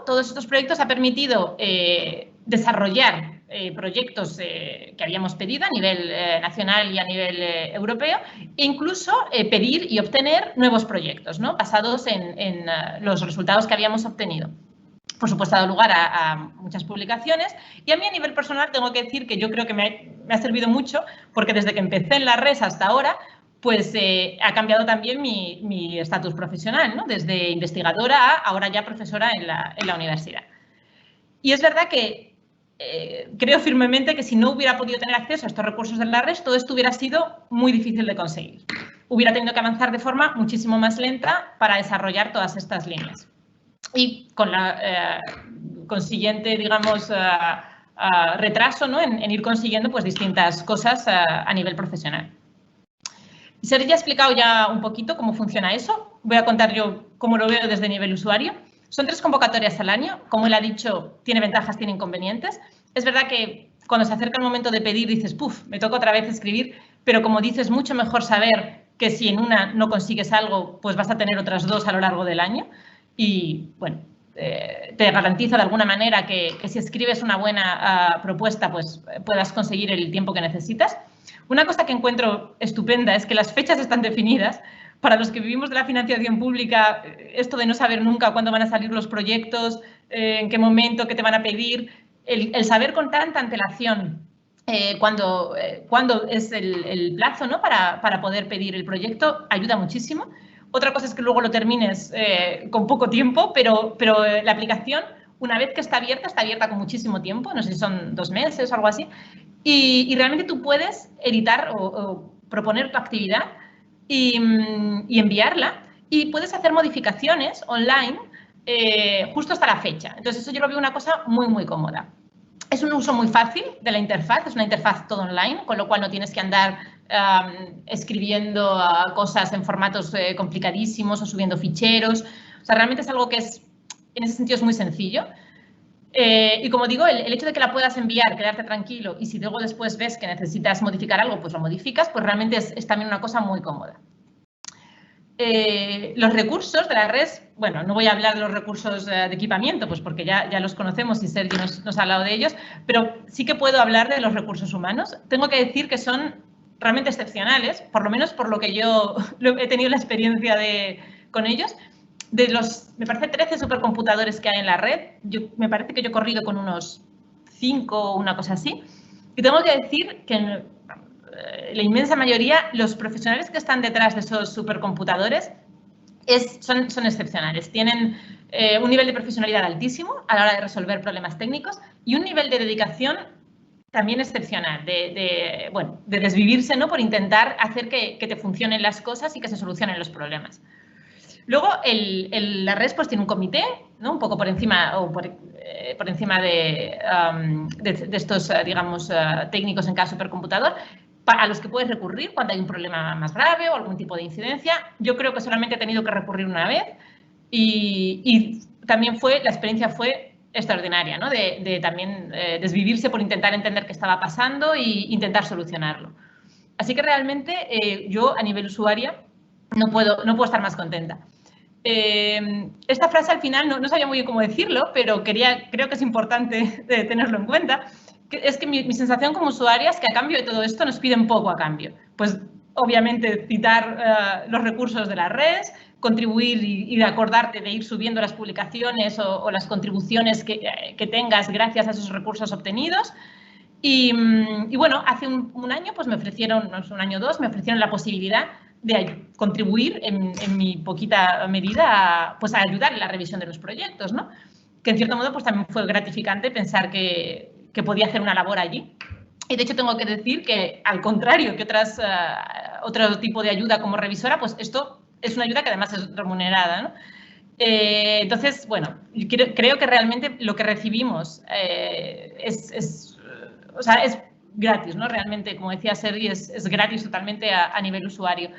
Todos estos proyectos han permitido desarrollar proyectos que habíamos pedido a nivel nacional y a nivel europeo e incluso pedir y obtener nuevos proyectos, ¿no? Basados en los resultados que habíamos obtenido. Por supuesto, ha dado lugar a muchas publicaciones y a mí a nivel personal tengo que decir que yo creo que me ha servido mucho porque desde que empecé en la RES hasta ahora pues ha cambiado también mi estatus profesional, ¿no? Desde investigadora a ahora ya profesora en la universidad. Y es verdad que creo firmemente que si no hubiera podido tener acceso a estos recursos de la RES, todo esto hubiera sido muy difícil de conseguir. Hubiera tenido que avanzar de forma muchísimo más lenta para desarrollar todas estas líneas. Y con la consiguiente, digamos, retraso, ¿no? en ir consiguiendo pues, distintas cosas a nivel profesional. Sergi ha explicado ya un poquito cómo funciona eso. Voy a contar yo cómo lo veo desde nivel usuario. Son 3 convocatorias al año. Como él ha dicho, tiene ventajas, tiene inconvenientes. Es verdad que cuando se acerca el momento de pedir dices, puf, me toca otra vez escribir, pero como dices, mucho mejor saber que si en una no consigues algo, pues vas a tener otras 2 a lo largo del año. Y, bueno, te garantiza de alguna manera que si escribes una buena propuesta, pues puedas conseguir el tiempo que necesitas. Una cosa que encuentro estupenda es que las fechas están definidas. Para los que vivimos de la financiación pública, esto de no saber nunca cuándo van a salir los proyectos, en qué momento, qué te van a pedir, el saber con tanta antelación cuándo es el plazo, ¿no? para poder pedir el proyecto ayuda muchísimo. Otra cosa es que luego lo termines con poco tiempo, pero la aplicación, una vez que está abierta con muchísimo tiempo, no sé si son 2 meses o algo así, y realmente tú puedes editar o proponer tu actividad y enviarla, y puedes hacer modificaciones online justo hasta la fecha. Entonces, eso yo lo veo una cosa muy, muy cómoda. Es un uso muy fácil de la interfaz, es una interfaz todo online, con lo cual no tienes que andar escribiendo cosas en formatos complicadísimos o subiendo ficheros. O sea, realmente es algo que en ese sentido es muy sencillo. Y como digo, el hecho de que la puedas enviar, quedarte tranquilo, y si luego después ves que necesitas modificar algo, pues lo modificas, pues realmente es también una cosa muy cómoda. Los recursos de la red, bueno, no voy a hablar de los recursos de equipamiento, pues porque ya los conocemos y Sergi nos ha hablado de ellos, pero sí que puedo hablar de los recursos humanos. Tengo que decir que son realmente excepcionales, por lo menos por lo que yo he tenido la experiencia con ellos. De los, me parece, 13 supercomputadores que hay en la red, me parece que yo he corrido con unos 5 o una cosa así. Y tengo que decir que la inmensa mayoría, los profesionales que están detrás de esos supercomputadores son excepcionales. Tienen un nivel de profesionalidad altísimo a la hora de resolver problemas técnicos y un nivel de dedicación también excepcional, de desvivirse, ¿no?, por intentar hacer que te funcionen las cosas y que se solucionen los problemas. Luego, la red pues, tiene un comité, ¿no?, un poco por encima, por encima de estos, digamos, técnicos en cada supercomputador, a los que puedes recurrir cuando hay un problema más grave o algún tipo de incidencia. Yo creo que solamente he tenido que recurrir una vez y también la experiencia fue extraordinaria, ¿no?, de también desvivirse por intentar entender qué estaba pasando e intentar solucionarlo. Así que realmente yo, a nivel usuaria, no puedo estar más contenta. Esta frase al final no sabía muy bien cómo decirlo, pero creo que es importante tenerlo en cuenta. Es que mi sensación como usuaria es que a cambio de todo esto nos piden poco a cambio. Pues obviamente citar los recursos de la red, contribuir y acordarte de ir subiendo las publicaciones o las contribuciones que tengas gracias a esos recursos obtenidos. Y bueno, hace un año, pues me ofrecieron, no es un año o dos, me ofrecieron la posibilidad de contribuir en mi poquita medida pues a ayudar en la revisión de los proyectos, ¿no? Que en cierto modo pues también fue gratificante pensar que podía hacer una labor allí. Y de hecho tengo que decir que al contrario que otro tipo de ayuda como revisora, pues esto es una ayuda que además es remunerada, ¿no? Entonces, bueno, creo que realmente lo que recibimos es gratis, ¿no? Realmente, como decía Sergi, es gratis totalmente a nivel usuario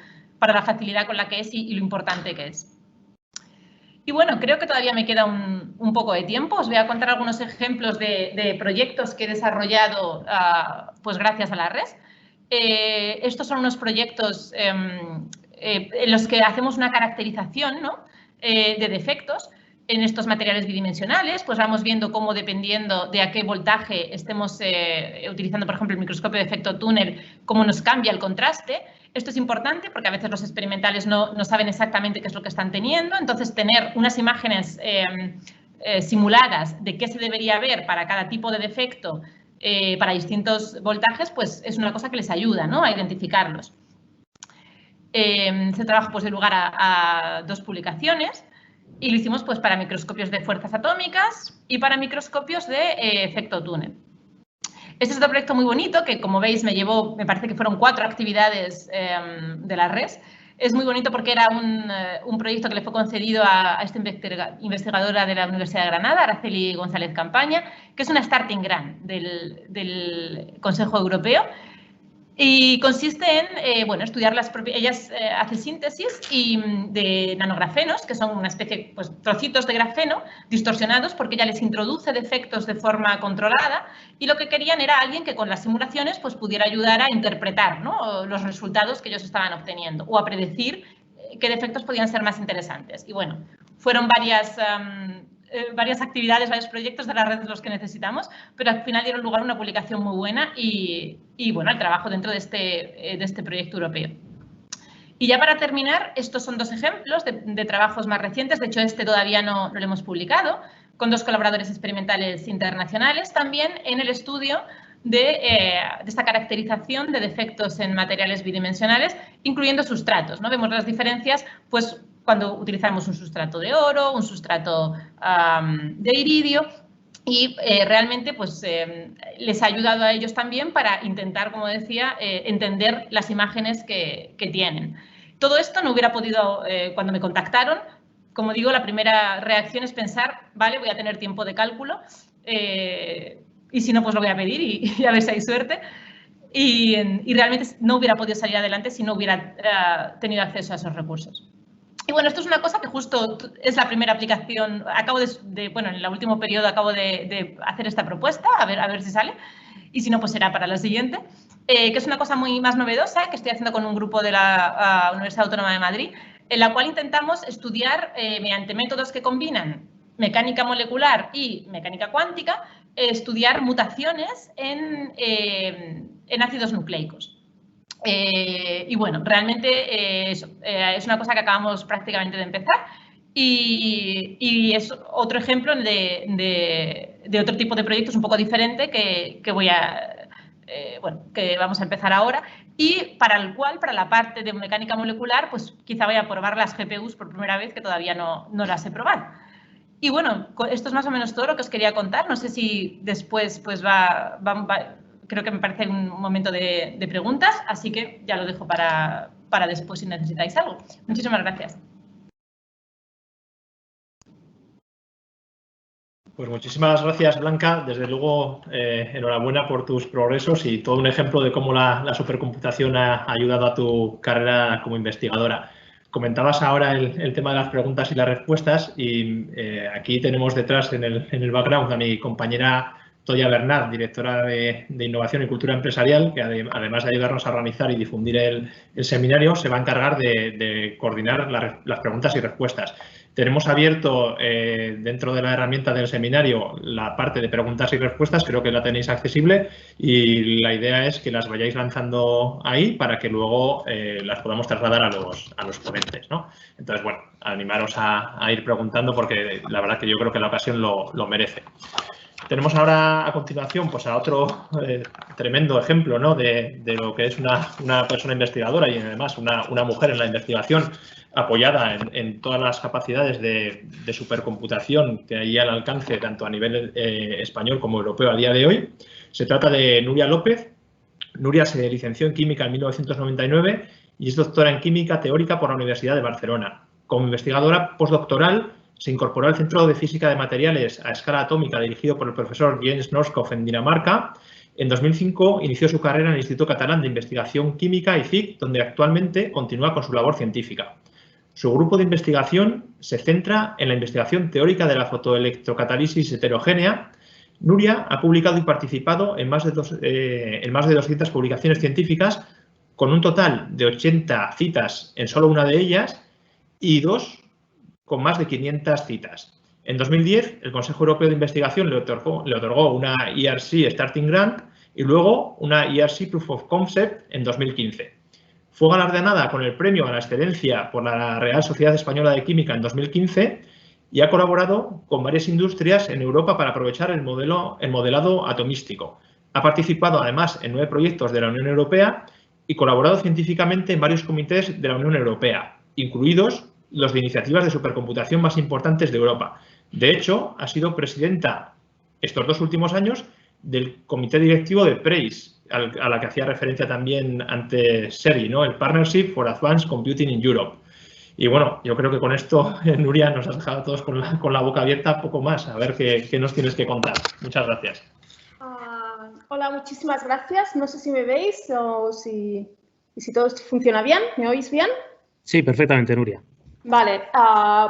para la facilidad con la que es y lo importante que es. Y bueno, creo que todavía me queda un poco de tiempo. Os voy a contar algunos ejemplos de proyectos que he desarrollado pues gracias a la red. Estos son unos proyectos en los que hacemos una caracterización, ¿no?, de defectos en estos materiales bidimensionales. Pues vamos viendo cómo, dependiendo de a qué voltaje estemos utilizando, por ejemplo, el microscopio de efecto túnel, cómo nos cambia el contraste. Esto es importante porque a veces los experimentales no saben exactamente qué es lo que están teniendo. Entonces, tener unas imágenes simuladas de qué se debería ver para cada tipo de defecto para distintos voltajes, pues es una cosa que les ayuda, ¿no?, a identificarlos. Este trabajo pues dio lugar a 2 publicaciones y lo hicimos pues para microscopios de fuerzas atómicas y para microscopios de efecto túnel. Este es otro proyecto muy bonito que, como veis, me parece que fueron 4 actividades de la red. Es muy bonito porque era un proyecto que le fue concedido a esta investigadora de la Universidad de Granada, Araceli González Campaña, que es una starting grant del Consejo Europeo. Y consiste en estudiar ellas hacen síntesis de nanografenos, que son una especie, pues, trocitos de grafeno distorsionados porque ella les introduce defectos de forma controlada, y lo que querían era alguien que con las simulaciones pues, pudiera ayudar a interpretar, ¿no?, los resultados que ellos estaban obteniendo o a predecir qué defectos podían ser más interesantes. Y bueno, fueron varias actividades, varios proyectos de la red los que necesitamos, pero al final dieron lugar a una publicación muy buena y bueno, el trabajo dentro de este proyecto europeo. Y ya para terminar, estos son 2 ejemplos de trabajos más recientes. De hecho, este todavía no lo hemos publicado, con 2 colaboradores experimentales internacionales también en el estudio de esta caracterización de defectos en materiales bidimensionales, incluyendo sustratos, ¿no? Vemos las diferencias pues, cuando utilizamos un sustrato de oro, un sustrato de iridio, y realmente pues, les ha ayudado a ellos también para intentar, como decía, entender las imágenes que tienen. Todo esto no hubiera podido, cuando me contactaron, como digo, la primera reacción es pensar, vale, voy a tener tiempo de cálculo y si no, pues lo voy a pedir y a ver si hay suerte. Y realmente no hubiera podido salir adelante si no hubiera tenido acceso a esos recursos. Y bueno, esto es una cosa que justo es la primera aplicación. Acabo bueno, en el último periodo acabo de hacer esta propuesta, a ver si sale. Y si no, pues será para la siguiente. Que es una cosa muy más novedosa que estoy haciendo con un grupo de la Universidad Autónoma de Madrid, en la cual intentamos estudiar, mediante métodos que combinan mecánica molecular y mecánica cuántica, estudiar mutaciones en ácidos nucleicos. Y bueno, realmente es una cosa que acabamos prácticamente de empezar y es otro ejemplo de otro tipo de proyectos un poco diferente que vamos a empezar ahora y para la parte de mecánica molecular, pues quizá voy a probar las GPUs por primera vez, que todavía no las he probado. Y bueno, esto es más o menos todo lo que os quería contar. No sé si después pues creo que me parece un momento de preguntas, así que ya lo dejo para después si necesitáis algo. Muchísimas gracias. Pues muchísimas gracias, Blanca. Desde luego, enhorabuena por tus progresos y todo un ejemplo de cómo la supercomputación ha ayudado a tu carrera como investigadora. Comentabas ahora el tema de las preguntas y las respuestas y aquí tenemos detrás en el background a mi compañera Toya Bernat, directora de Innovación y Cultura Empresarial, que además de ayudarnos a organizar y difundir el seminario, se va a encargar de coordinar las preguntas y respuestas. Tenemos abierto dentro de la herramienta del seminario la parte de preguntas y respuestas, creo que la tenéis accesible y la idea es que las vayáis lanzando ahí para que luego las podamos trasladar a los ponentes, ¿no? Entonces, bueno, animaros a ir preguntando porque la verdad que yo creo que la ocasión lo merece. Tenemos ahora a continuación pues, a otro tremendo ejemplo, ¿no? de lo que es una persona investigadora y además una mujer en la investigación apoyada en todas las capacidades de supercomputación que hay al alcance tanto a nivel español como europeo a día de hoy. Se trata de Nuria López. Nuria se licenció en Química en 1999 y es doctora en Química Teórica por la Universidad de Barcelona. Como investigadora postdoctoral, se incorporó al Centro de Física de Materiales a Escala Atómica dirigido por el profesor Jens Norskov en Dinamarca. En 2005 inició su carrera en el Instituto Catalán de Investigación Química, ICIC, donde actualmente continúa con su labor científica. Su grupo de investigación se centra en la investigación teórica de la fotoelectrocatálisis heterogénea. Nuria ha publicado y participado en más de 200 publicaciones científicas, con un total de 80 citas en solo una de ellas y 2 con más de 500 citas. En 2010, el Consejo Europeo de Investigación le otorgó una ERC Starting Grant y luego una ERC Proof of Concept en 2015. Fue galardonada con el Premio a la Excelencia por la Real Sociedad Española de Química en 2015 y ha colaborado con varias industrias en Europa para aprovechar el modelado atomístico. Ha participado además en 9 proyectos de la Unión Europea y colaborado científicamente en varios comités de la Unión Europea, incluidos los de iniciativas de supercomputación más importantes de Europa. De hecho, ha sido presidenta estos 2 últimos años del comité directivo de PRAISE, a la que hacía referencia también antes Sergi, ¿no? El Partnership for Advanced Computing in Europe. Y bueno, yo creo que con esto, Nuria, nos has dejado a todos con la boca abierta, poco más. A ver qué nos tienes que contar. Muchas gracias. Hola, muchísimas gracias. No sé si me veis o si todo funciona bien. ¿Me oís bien? Sí, perfectamente, Nuria. Vale,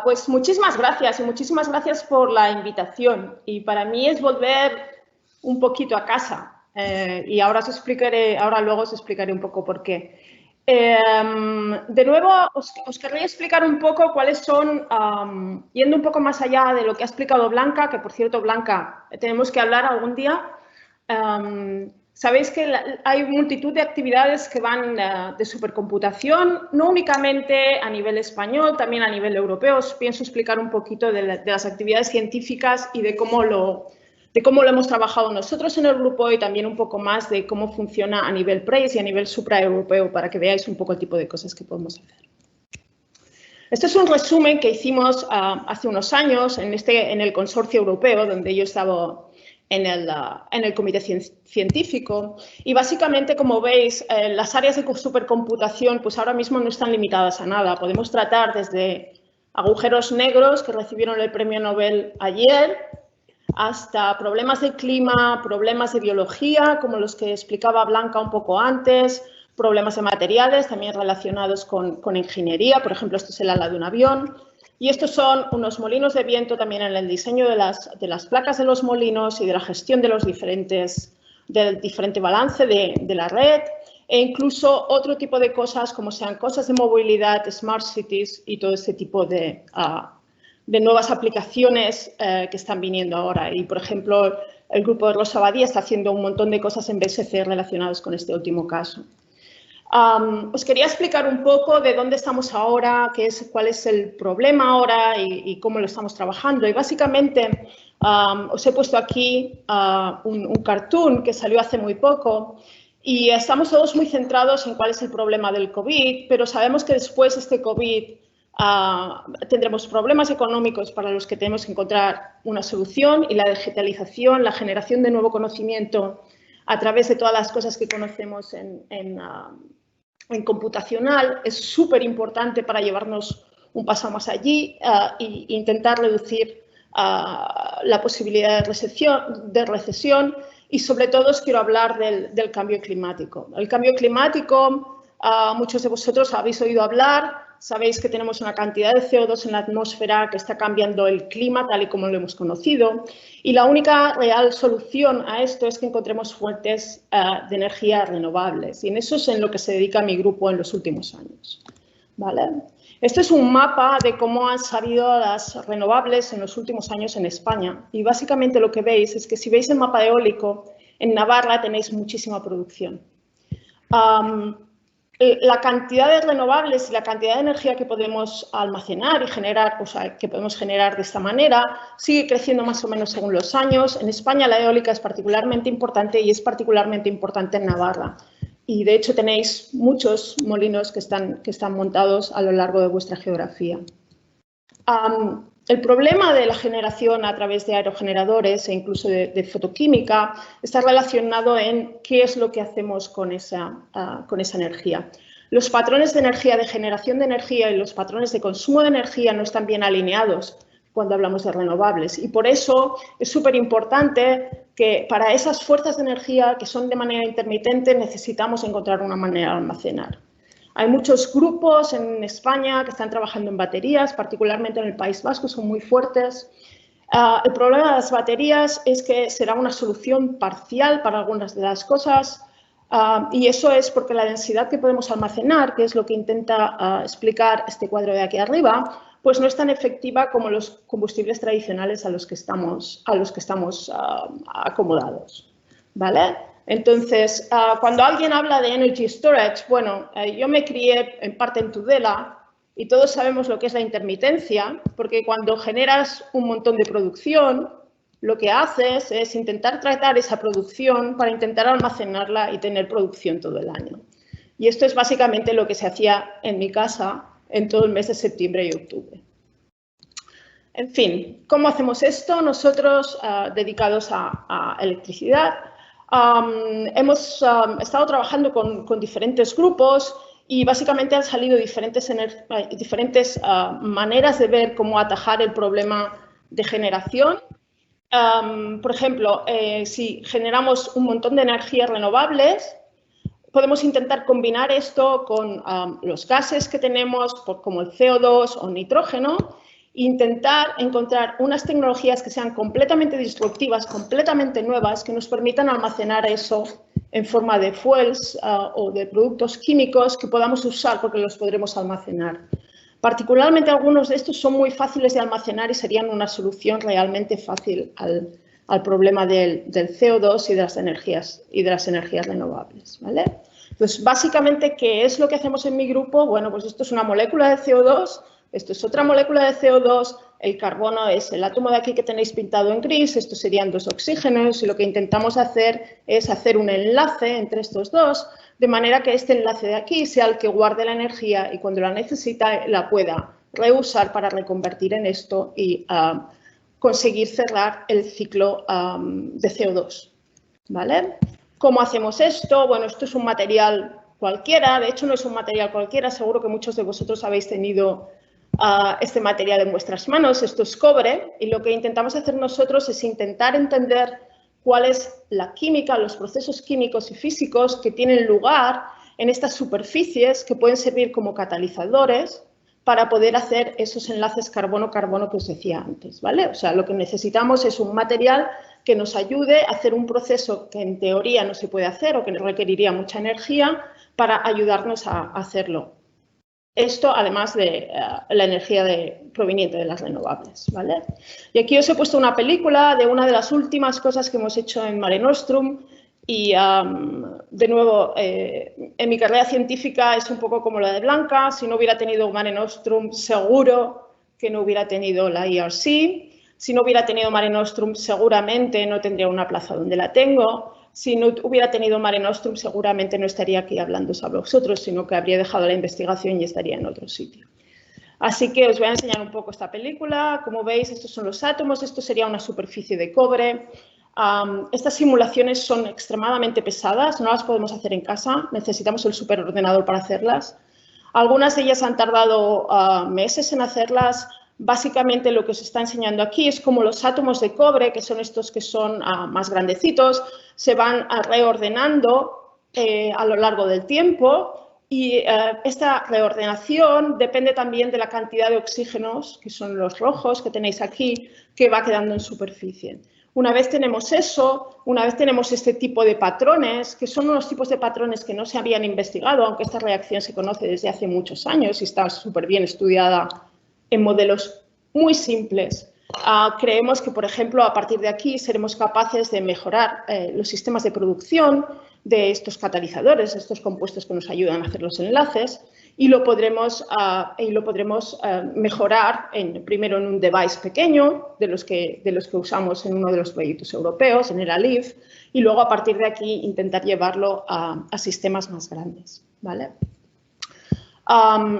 pues muchísimas gracias y muchísimas gracias por la invitación. Y para mí es volver un poquito a casa. Y ahora luego os explicaré un poco por qué. De nuevo, os querría explicar un poco cuáles son, yendo un poco más allá de lo que ha explicado Blanca, que por cierto, Blanca, tenemos que hablar algún día. Sabéis que hay multitud de actividades que van de supercomputación, no únicamente a nivel español, también a nivel europeo. Os pienso explicar un poquito de las actividades científicas y de cómo lo de cómo lo hemos trabajado nosotros en el grupo y también un poco más de cómo funciona a nivel PRAISE y a nivel supraeuropeo para que veáis un poco el tipo de cosas que podemos hacer. Este es un resumen que hicimos hace unos años en el consorcio europeo, donde yo estaba en el comité científico. Y básicamente, como veis, las áreas de supercomputación pues ahora mismo no están limitadas a nada. Podemos tratar desde agujeros negros que recibieron el premio Nobel ayer, hasta problemas de clima, problemas de biología, como los que explicaba Blanca un poco antes, problemas de materiales también relacionados con ingeniería, por ejemplo, esto es el ala de un avión. Y estos son unos molinos de viento también en el diseño de las placas de los molinos y de la gestión de los del diferente balance de la red, e incluso otro tipo de cosas como sean cosas de movilidad, smart cities y todo este tipo de nuevas aplicaciones que están viniendo ahora. Y, por ejemplo, el grupo de Rosa Badía está haciendo un montón de cosas en BSC relacionadas con este último caso. Os quería explicar un poco de dónde estamos ahora, cuál es el problema ahora y cómo lo estamos trabajando. Y básicamente os he puesto aquí un cartoon que salió hace muy poco y estamos todos muy centrados en cuál es el problema del COVID, pero sabemos que después de este COVID tendremos problemas económicos para los que tenemos que encontrar una solución y la digitalización, la generación de nuevo conocimiento a través de todas las cosas que conocemos en computacional es súper importante para llevarnos un paso más allí e intentar reducir la posibilidad de recesión y sobre todo os quiero hablar del cambio climático. El cambio climático, muchos de vosotros habéis oído hablar, sabéis que tenemos una cantidad de CO2 en la atmósfera que está cambiando el clima tal y como lo hemos conocido y la única real solución a esto es que encontremos fuentes de energía renovables y en eso es en lo que se dedica mi grupo en los últimos años. ¿Vale? Este es un mapa de cómo han salido las renovables en los últimos años en España y básicamente lo que veis es que si veis el mapa eólico, en Navarra tenéis muchísima producción. La cantidad de renovables y la cantidad de energía que podemos almacenar y generar, o sea, que podemos generar de esta manera, sigue creciendo más o menos según los años. En España la eólica es particularmente importante y es particularmente importante en Navarra. Y de hecho tenéis muchos molinos que están montados a lo largo de vuestra geografía. El problema de la generación a través de aerogeneradores e incluso de fotoquímica está relacionado en qué es lo que hacemos con esa energía. Los patrones de energía, de generación de energía y los patrones de consumo de energía no están bien alineados cuando hablamos de renovables y por eso es súper importante que para esas fuerzas de energía que son de manera intermitente necesitamos encontrar una manera de almacenar. Hay muchos grupos en España que están trabajando en baterías, particularmente en el País Vasco, son muy fuertes. El problema de las baterías es que será una solución parcial para algunas de las cosas y eso es porque la densidad que podemos almacenar, que es lo que intenta explicar este cuadro de aquí arriba, pues no es tan efectiva como los combustibles tradicionales a los que estamos acomodados, ¿vale? Entonces, cuando alguien habla de energy storage, bueno, yo me crié en parte en Tudela y todos sabemos lo que es la intermitencia, porque cuando generas un montón de producción, lo que haces es intentar tratar esa producción para intentar almacenarla y tener producción todo el año. Y esto es básicamente lo que se hacía en mi casa en todo el mes de septiembre y octubre. En fin, ¿cómo hacemos esto? Nosotros, dedicados a electricidad, hemos estado trabajando con diferentes grupos y básicamente han salido diferentes maneras de ver cómo atajar el problema de generación. Por ejemplo, si generamos un montón de energías renovables, podemos intentar combinar esto con los gases que tenemos, como el CO2 o nitrógeno, e intentar encontrar unas tecnologías que sean completamente disruptivas, completamente nuevas, que nos permitan almacenar eso en forma de fuels o de productos químicos que podamos usar porque los podremos almacenar. Particularmente algunos de estos son muy fáciles de almacenar y serían una solución realmente fácil al problema del CO2 y de las energías renovables, ¿vale? Entonces, básicamente, ¿qué es lo que hacemos en mi grupo? Bueno, pues esto es una molécula de CO2, Esto es otra molécula de CO2, el carbono es el átomo de aquí que tenéis pintado en gris, estos serían 2 oxígenos y lo que intentamos hacer es hacer un enlace entre estos dos, de manera que este enlace de aquí sea el que guarde la energía y cuando la necesita la pueda reusar para reconvertir en esto y conseguir cerrar el ciclo de CO2. ¿Vale? ¿Cómo hacemos esto? Bueno, esto es un material cualquiera, de hecho no es un material cualquiera, seguro que muchos de vosotros habéis tenido este material en vuestras manos, esto es cobre y lo que intentamos hacer nosotros es intentar entender cuál es la química, los procesos químicos y físicos que tienen lugar en estas superficies que pueden servir como catalizadores para poder hacer esos enlaces carbono-carbono que os decía antes, ¿vale? O sea, lo que necesitamos es un material que nos ayude a hacer un proceso que en teoría no se puede hacer o que requeriría mucha energía para ayudarnos a hacerlo. Esto además de la energía proveniente de las renovables, ¿vale? Y aquí os he puesto una película de una de las últimas cosas que hemos hecho en Mare Nostrum y, de nuevo, en mi carrera científica es un poco como la de Blanca. Si no hubiera tenido Mare Nostrum, seguro que no hubiera tenido la ERC. Si no hubiera tenido Mare Nostrum, seguramente no tendría una plaza donde la tengo. Si no hubiera tenido Mare Nostrum, seguramente no estaría aquí hablando sobre vosotros, sino que habría dejado la investigación y estaría en otro sitio. Así que os voy a enseñar un poco esta película. Como veis, estos son los átomos. Esto sería una superficie de cobre. Estas simulaciones son extremadamente pesadas. No las podemos hacer en casa. Necesitamos el superordenador para hacerlas. Algunas de ellas han tardado meses en hacerlas. Básicamente lo que os está enseñando aquí es cómo los átomos de cobre, que son estos que son más grandecitos, se van reordenando a lo largo del tiempo y esta reordenación depende también de la cantidad de oxígenos, que son los rojos que tenéis aquí, que va quedando en superficie. Una vez tenemos eso, una vez tenemos este tipo de patrones, que son unos tipos de patrones que no se habían investigado, aunque esta reacción se conoce desde hace muchos años y está súper bien estudiada en modelos muy simples. Creemos que, por ejemplo, a partir de aquí seremos capaces de mejorar los sistemas de producción de estos catalizadores, estos compuestos que nos ayudan a hacer los enlaces, y lo podremos mejorar primero en un device pequeño, de los que usamos en uno de los proyectos europeos, en el ALIF, y luego a partir de aquí intentar llevarlo a sistemas más grandes, ¿vale?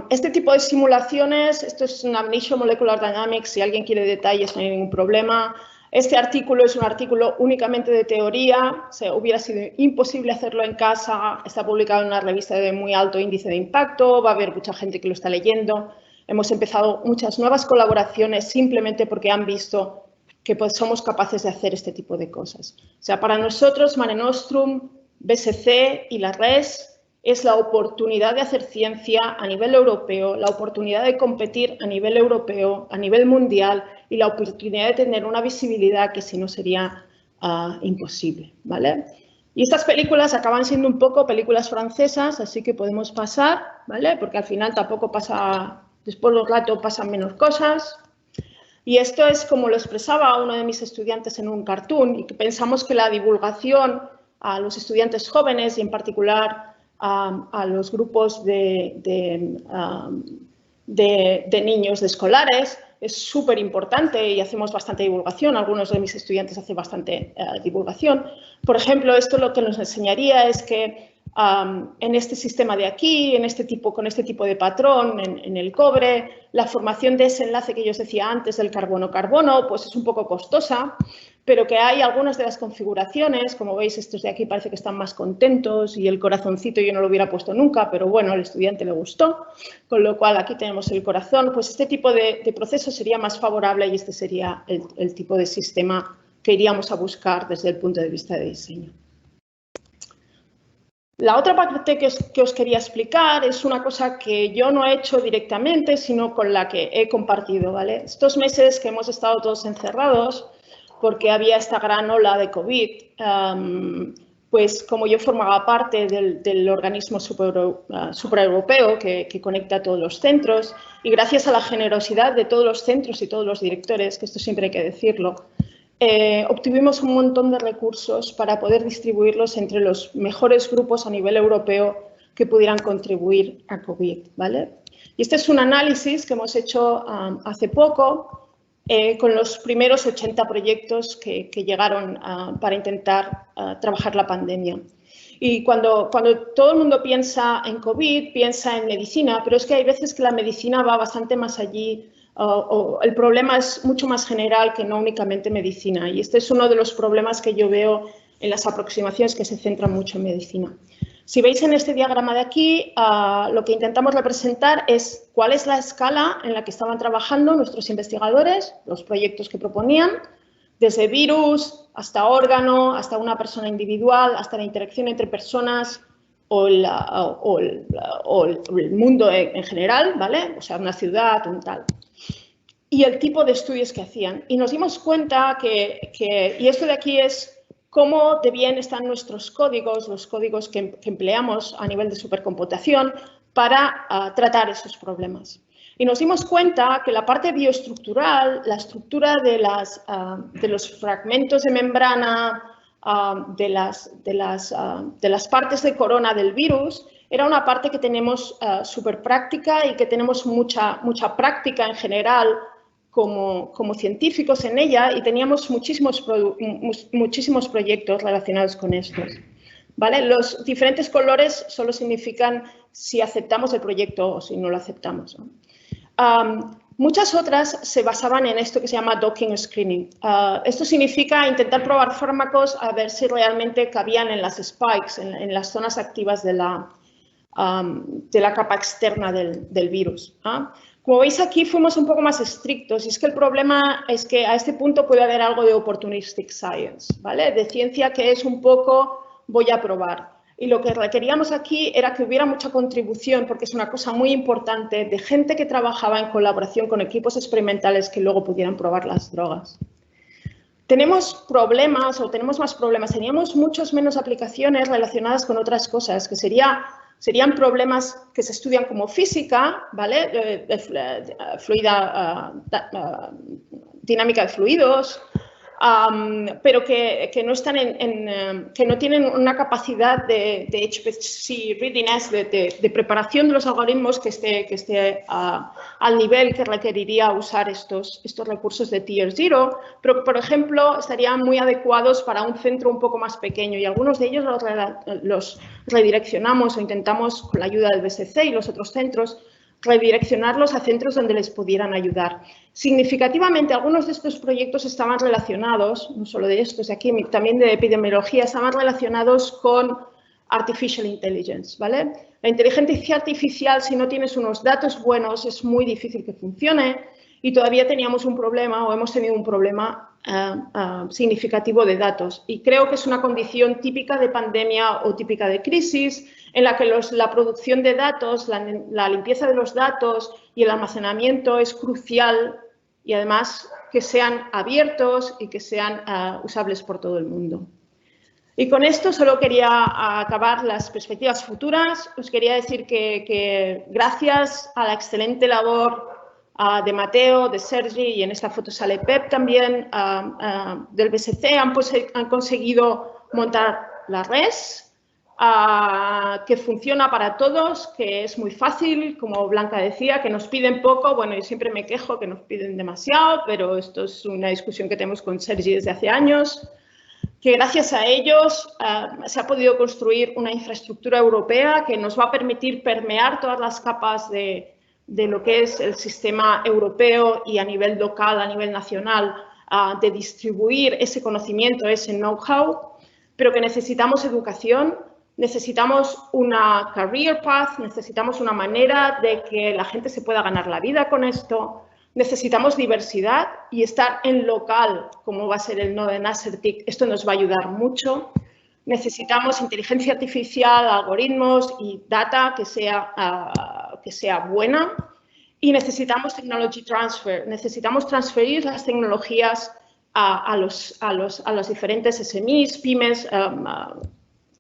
Este tipo de simulaciones, esto es un Amnesia Molecular Dynamics, si alguien quiere detalles no hay ningún problema. Este artículo es un artículo únicamente de teoría, o sea, hubiera sido imposible hacerlo en casa, está publicado en una revista de muy alto índice de impacto, va a haber mucha gente que lo está leyendo. Hemos empezado muchas nuevas colaboraciones simplemente porque han visto que pues, somos capaces de hacer este tipo de cosas. O sea, para nosotros Mare Nostrum, BSC y la RES es la oportunidad de hacer ciencia a nivel europeo, la oportunidad de competir a nivel europeo, a nivel mundial y la oportunidad de tener una visibilidad que si no sería imposible, ¿vale? Y estas películas acaban siendo un poco películas francesas, así que podemos pasar, ¿vale? Porque al final tampoco pasa, después del rato pasan menos cosas. Y esto es como lo expresaba uno de mis estudiantes en un cartoon y que pensamos que la divulgación a los estudiantes jóvenes y en particular a los grupos de niños de escolares es súper importante y hacemos bastante divulgación. Algunos de mis estudiantes hacen bastante divulgación. Por ejemplo, esto lo que nos enseñaría es que en este sistema de aquí, con este tipo de patrón en el cobre, la formación de ese enlace que yo os decía antes del carbono-carbono, pues es un poco costosa, pero que hay algunas de las configuraciones, como veis, estos de aquí parece que están más contentos y el corazoncito yo no lo hubiera puesto nunca, pero bueno, al estudiante le gustó, con lo cual aquí tenemos el corazón, pues este tipo de proceso sería más favorable y este sería el tipo de sistema que iríamos a buscar desde el punto de vista de diseño. La otra parte que os quería explicar es una cosa que yo no he hecho directamente, sino con la que he compartido, ¿vale? Estos meses que hemos estado todos encerrados, porque había esta gran ola de COVID, pues como yo formaba parte del organismo supraeuropeo que conecta a todos los centros, y gracias a la generosidad de todos los centros y todos los directores, que esto siempre hay que decirlo, obtuvimos un montón de recursos para poder distribuirlos entre los mejores grupos a nivel europeo que pudieran contribuir a COVID, ¿vale? Y este es un análisis que hemos hecho hace poco con los primeros 80 proyectos que llegaron para intentar trabajar la pandemia. Y cuando todo el mundo piensa en COVID, piensa en medicina, pero es que hay veces que la medicina va bastante más allí, o el problema es mucho más general que no únicamente medicina. Y este es uno de los problemas que yo veo en las aproximaciones que se centran mucho en medicina. Si veis en este diagrama de aquí, lo que intentamos representar es cuál es la escala en la que estaban trabajando nuestros investigadores, los proyectos que proponían, desde virus hasta órgano, hasta una persona individual, hasta la interacción entre personas o el mundo en general, ¿vale? O sea, una ciudad, un tal. Y el tipo de estudios que hacían. Y nos dimos cuenta y esto de aquí es cómo de bien están nuestros códigos, los códigos que empleamos a nivel de supercomputación para tratar esos problemas. Y nos dimos cuenta que la parte bioestructural, la estructura de los fragmentos de membrana, de las partes de corona del virus, era una parte que tenemos súper práctica y que tenemos mucha práctica en general como científicos en ella, y teníamos muchísimos proyectos relacionados con estos. ¿Vale? Los diferentes colores solo significan si aceptamos el proyecto o si no lo aceptamos, ¿no? Muchas otras se basaban en esto que se llama docking screening. Esto significa intentar probar fármacos a ver si realmente cabían en las spikes, en las zonas activas de la capa externa del virus. Como veis aquí fuimos un poco más estrictos, y es que el problema es que a este punto puede haber algo de opportunistic science, ¿vale? De ciencia que es un poco voy a probar. Y lo que requeríamos aquí era que hubiera mucha contribución, porque es una cosa muy importante, de gente que trabajaba en colaboración con equipos experimentales que luego pudieran probar las drogas. Tenemos problemas, o tenemos más problemas, teníamos muchas menos aplicaciones relacionadas con otras cosas, que serían problemas que se estudian como física, ¿vale? Dinámica de fluidos, pero que no están que no tienen una capacidad de HPC readiness, de preparación de los algoritmos que esté al nivel que requeriría usar estos recursos de Tier 0, pero que, por ejemplo, estarían muy adecuados para un centro un poco más pequeño, y algunos de ellos los redireccionamos o intentamos, con la ayuda del BSC y los otros centros, redireccionarlos a centros donde les pudieran ayudar. Significativamente, algunos de estos proyectos estaban relacionados, no solo de estos de aquí, también de epidemiología, estaban relacionados con Artificial Intelligence, ¿vale? La inteligencia artificial, si no tienes unos datos buenos, es muy difícil que funcione, y todavía teníamos un problema, o hemos tenido un problema significativo de datos. Y creo que es una condición típica de pandemia o típica de crisis, en la que la producción de datos, la limpieza de los datos y el almacenamiento es crucial, y además que sean abiertos y que sean usables por todo el mundo. Y con esto solo quería acabar las perspectivas futuras. Os quería decir que gracias a la excelente labor de Mateo, de Sergi, y en esta foto sale Pep también, del BSC, han conseguido montar la RES, que funciona para todos, que es muy fácil, como Blanca decía, que nos piden poco. Bueno, yo siempre me quejo que nos piden demasiado, pero esto es una discusión que tenemos con Sergi desde hace años, que gracias a ellos se ha podido construir una infraestructura europea que nos va a permitir permear todas las capas de lo que es el sistema europeo, y a nivel local, a nivel nacional, de distribuir ese conocimiento, ese know-how, pero que necesitamos educación, necesitamos una career path, necesitamos una manera de que la gente se pueda ganar la vida con esto, necesitamos diversidad, y estar en local, como va a ser el nodo de Nassertic, esto nos va a ayudar mucho. Necesitamos inteligencia artificial, algoritmos y data que sea buena, y necesitamos technology transfer, necesitamos transferir las tecnologías a los diferentes SMEs, pymes,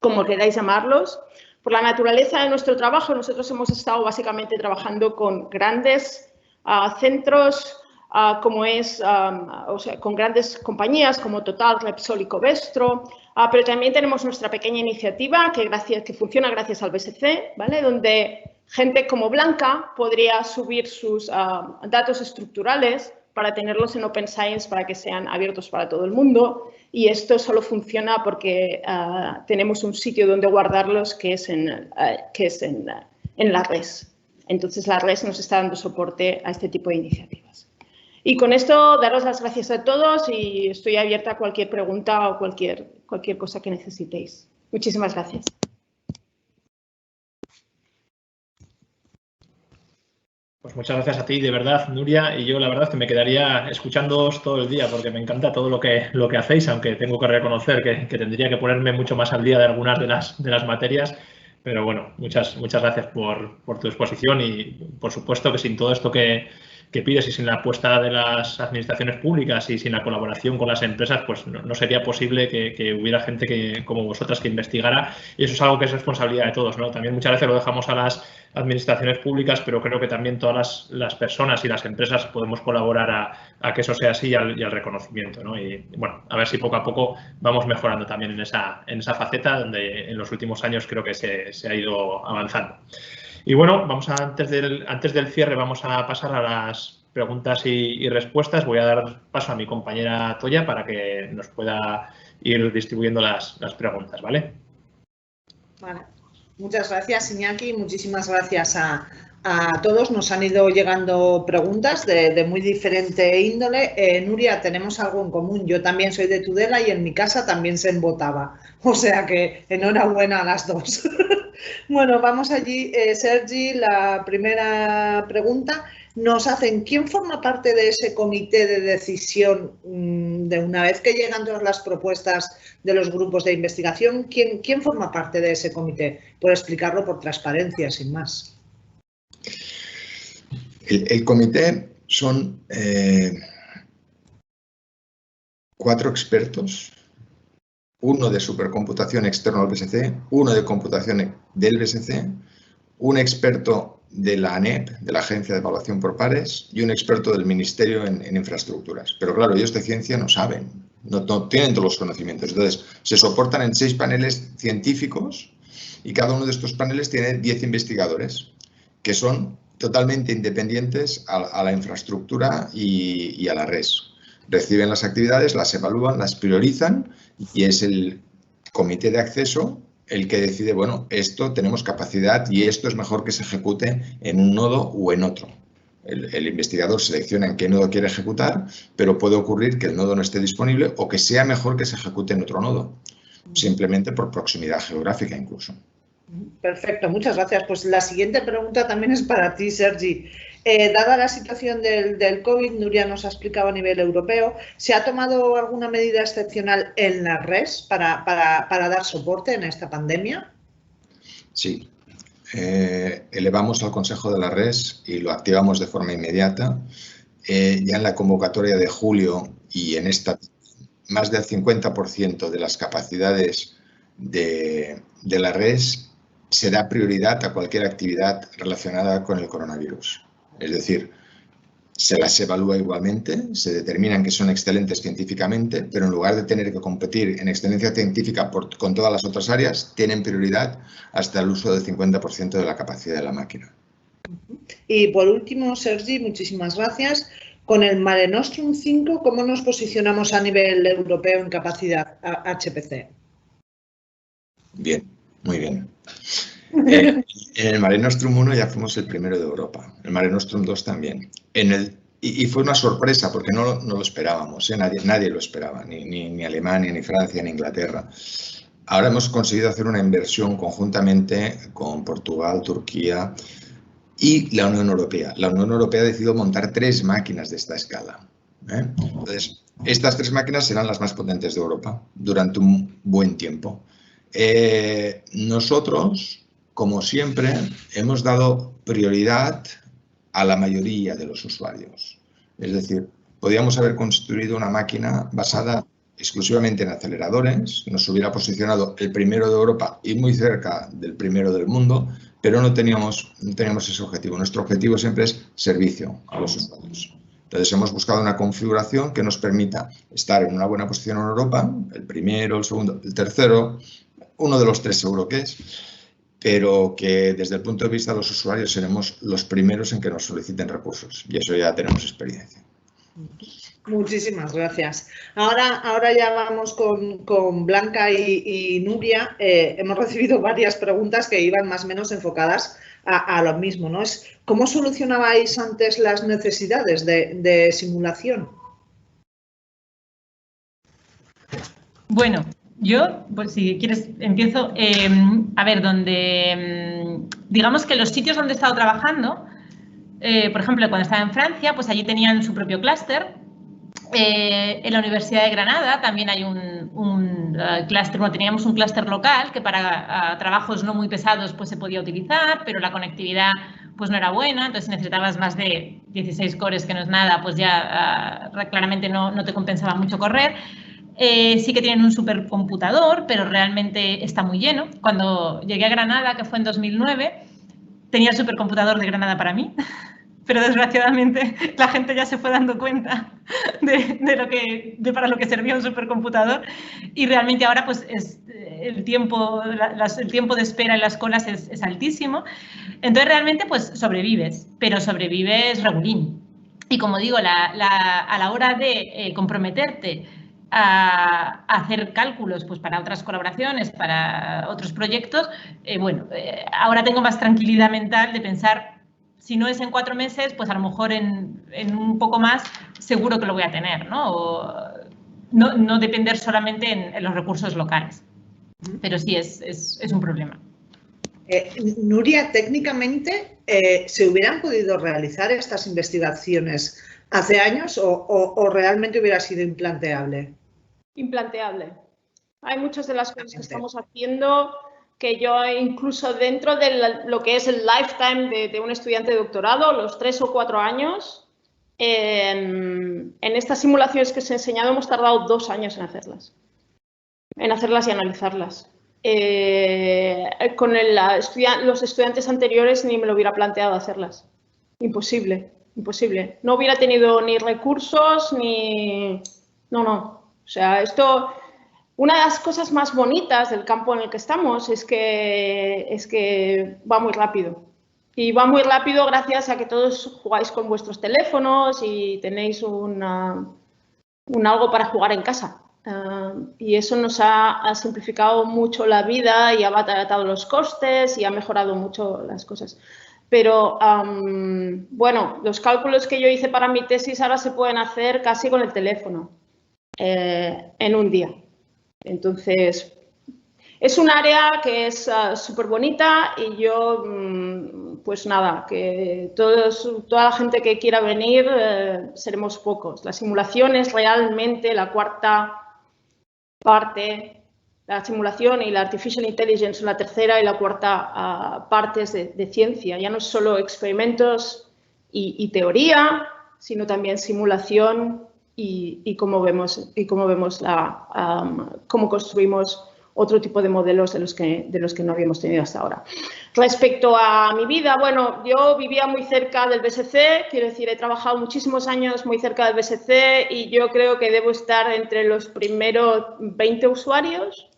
como queráis llamarlos. Por la naturaleza de nuestro trabajo, nosotros hemos estado básicamente trabajando con grandes centros, con grandes compañías como Total, Repsol y Covestro, pero también tenemos nuestra pequeña iniciativa que funciona gracias al BSC, ¿vale? Donde gente como Blanca podría subir sus datos estructurales para tenerlos en Open Science para que sean abiertos para todo el mundo, y esto solo funciona porque tenemos un sitio donde guardarlos que es en la RES. Entonces la RES nos está dando soporte a este tipo de iniciativas. Y con esto daros las gracias a todos y estoy abierta a cualquier pregunta o cualquier cosa que necesitéis. Muchísimas gracias. Pues muchas gracias a ti, de verdad, Nuria, y yo la verdad que me quedaría escuchándoos todo el día porque me encanta todo lo que hacéis, aunque tengo que reconocer que tendría que ponerme mucho más al día de algunas de las materias, pero bueno, muchas gracias por tu exposición y por supuesto que sin todo esto que pides y sin la apuesta de las administraciones públicas y sin la colaboración con las empresas, pues no sería posible que hubiera gente como vosotras que investigara, y eso es algo que es responsabilidad de todos, ¿no? También muchas veces lo dejamos a las administraciones públicas, pero creo que también todas las personas y las empresas podemos colaborar a que eso sea así y al reconocimiento, ¿no? Y bueno, a ver si poco a poco vamos mejorando también en esa faceta donde en los últimos años creo que se ha ido avanzando. Y bueno, antes del cierre vamos a pasar a las preguntas y respuestas. Voy a dar paso a mi compañera Toya para que nos pueda ir distribuyendo las preguntas, ¿vale? Vale. Muchas gracias, Iñaki. Muchísimas gracias a todos. Nos han ido llegando preguntas de muy diferente índole. Nuria, tenemos algo en común. Yo también soy de Tudela y en mi casa también se votaba. O sea que enhorabuena a las dos. Bueno, vamos allí. Sergi, la primera pregunta. Nos hacen, ¿quién forma parte de ese comité de decisión de una vez que llegan todas las propuestas de los grupos de investigación? ¿Quién forma parte de ese comité? Por explicarlo por transparencia, sin más. El comité son 4 expertos, uno de supercomputación externo al BSC, uno de computación del BSC, un experto de la ANEP, de la Agencia de Evaluación por Pares, y un experto del Ministerio en Infraestructuras. Pero claro, ellos de ciencia no saben, no tienen todos los conocimientos. Entonces, se soportan en 6 paneles científicos y cada uno de estos paneles tiene 10 investigadores que son totalmente independientes a la infraestructura y a la RES. Reciben las actividades, las evalúan, las priorizan y es el comité de acceso el que decide, bueno, esto tenemos capacidad y esto es mejor que se ejecute en un nodo o en otro. El investigador selecciona en qué nodo quiere ejecutar, pero puede ocurrir que el nodo no esté disponible o que sea mejor que se ejecute en otro nodo, simplemente por proximidad geográfica incluso. Perfecto, muchas gracias. Pues la siguiente pregunta también es para ti, Sergi. Dada la situación del COVID, Nuria nos ha explicado a nivel europeo, ¿se ha tomado alguna medida excepcional en la RES para dar soporte en esta pandemia? Sí. Elevamos al Consejo de la RES y lo activamos de forma inmediata. Ya en la convocatoria de julio y en esta, más del 50% de las capacidades de la RES se da prioridad a cualquier actividad relacionada con el coronavirus. Es decir, se las evalúa igualmente, se determinan que son excelentes científicamente, pero en lugar de tener que competir en excelencia científica con todas las otras áreas, tienen prioridad hasta el uso del 50% de la capacidad de la máquina. Y por último, Sergi, muchísimas gracias. Con el Mare Nostrum 5, ¿cómo nos posicionamos a nivel europeo en capacidad HPC? Bien, muy bien. En el Mare Nostrum 1 ya fuimos el primero de Europa, el Mare Nostrum 2 también. Y fue una sorpresa porque no lo esperábamos, nadie lo esperaba, ni Alemania, ni Francia, ni Inglaterra. Ahora hemos conseguido hacer una inversión conjuntamente con Portugal, Turquía y la Unión Europea. La Unión Europea ha decidido montar 3 máquinas de esta escala. Entonces, estas 3 máquinas serán las más potentes de Europa durante un buen tiempo. Nosotros, como siempre, hemos dado prioridad a la mayoría de los usuarios. Es decir, podríamos haber construido una máquina basada exclusivamente en aceleradores, nos hubiera posicionado el primero de Europa y muy cerca del primero del mundo, pero no teníamos ese objetivo. Nuestro objetivo siempre es servicio a los usuarios. Entonces, hemos buscado una configuración que nos permita estar en una buena posición en Europa, el primero, el segundo, el tercero, uno de los 3 seguro que es, pero que desde el punto de vista de los usuarios seremos los primeros en que nos soliciten recursos, y eso ya tenemos experiencia. Muchísimas gracias. Ahora ya vamos con Blanca y Nuria. Hemos recibido varias preguntas que iban más o menos enfocadas a lo mismo, ¿no? ¿Cómo solucionabais antes las necesidades de simulación? Bueno, yo, pues si quieres, empiezo. A ver, digamos que los sitios donde he estado trabajando, por ejemplo, cuando estaba en Francia, pues allí tenían su propio clúster. En la Universidad de Granada también hay un clúster, bueno, teníamos un clúster local que para trabajos no muy pesados pues se podía utilizar, pero la conectividad pues no era buena, entonces si necesitabas más de 16 cores, que no es nada, pues ya claramente no te compensaba mucho correr. Sí que tienen un supercomputador, pero realmente está muy lleno. Cuando llegué a Granada, que fue en 2009, tenía el supercomputador de Granada para mí. Pero desgraciadamente la gente ya se fue dando cuenta de para lo que servía un supercomputador, y realmente ahora pues el tiempo de espera en las colas es altísimo. Entonces realmente pues sobrevives, pero sobrevives regulín. Y como digo, a la hora de comprometerte a hacer cálculos pues para otras colaboraciones, para otros proyectos, ahora tengo más tranquilidad mental de pensar, si no es en 4 meses, pues a lo mejor en un poco más seguro que lo voy a tener, ¿no? O no depender solamente en los recursos locales. Pero sí, es un problema. Nuria, técnicamente, ¿se hubieran podido realizar estas investigaciones hace años o realmente hubiera sido implanteable? Implanteable. Hay muchas de las cosas que estamos haciendo que yo incluso dentro de lo que es el lifetime de un estudiante de doctorado, los 3 o 4 años, en estas simulaciones que os he enseñado hemos tardado 2 años en hacerlas y analizarlas. Con los estudiantes anteriores ni me lo hubiera planteado hacerlas. Imposible, imposible. No hubiera tenido ni recursos ni... No. O sea, esto... Una de las cosas más bonitas del campo en el que estamos es que va muy rápido. Y va muy rápido gracias a que todos jugáis con vuestros teléfonos y tenéis algo para jugar en casa. Y eso nos ha simplificado mucho la vida y ha abaratado los costes y ha mejorado mucho las cosas. Pero, bueno, los cálculos que yo hice para mi tesis ahora se pueden hacer casi con el teléfono en un día. Entonces, es un área que es súper bonita y yo, pues nada, que toda la gente que quiera venir seremos pocos. La simulación es realmente la cuarta parte, la simulación y la Artificial Intelligence, la tercera y la cuarta partes de ciencia. Ya no es solo experimentos y teoría, sino también simulación y cómo construimos otro tipo de modelos de los que no habíamos tenido hasta ahora. Respecto a mi vida, bueno, yo vivía muy cerca del BSC, quiero decir, he trabajado muchísimos años muy cerca del BSC y yo creo que debo estar entre los primeros 20 usuarios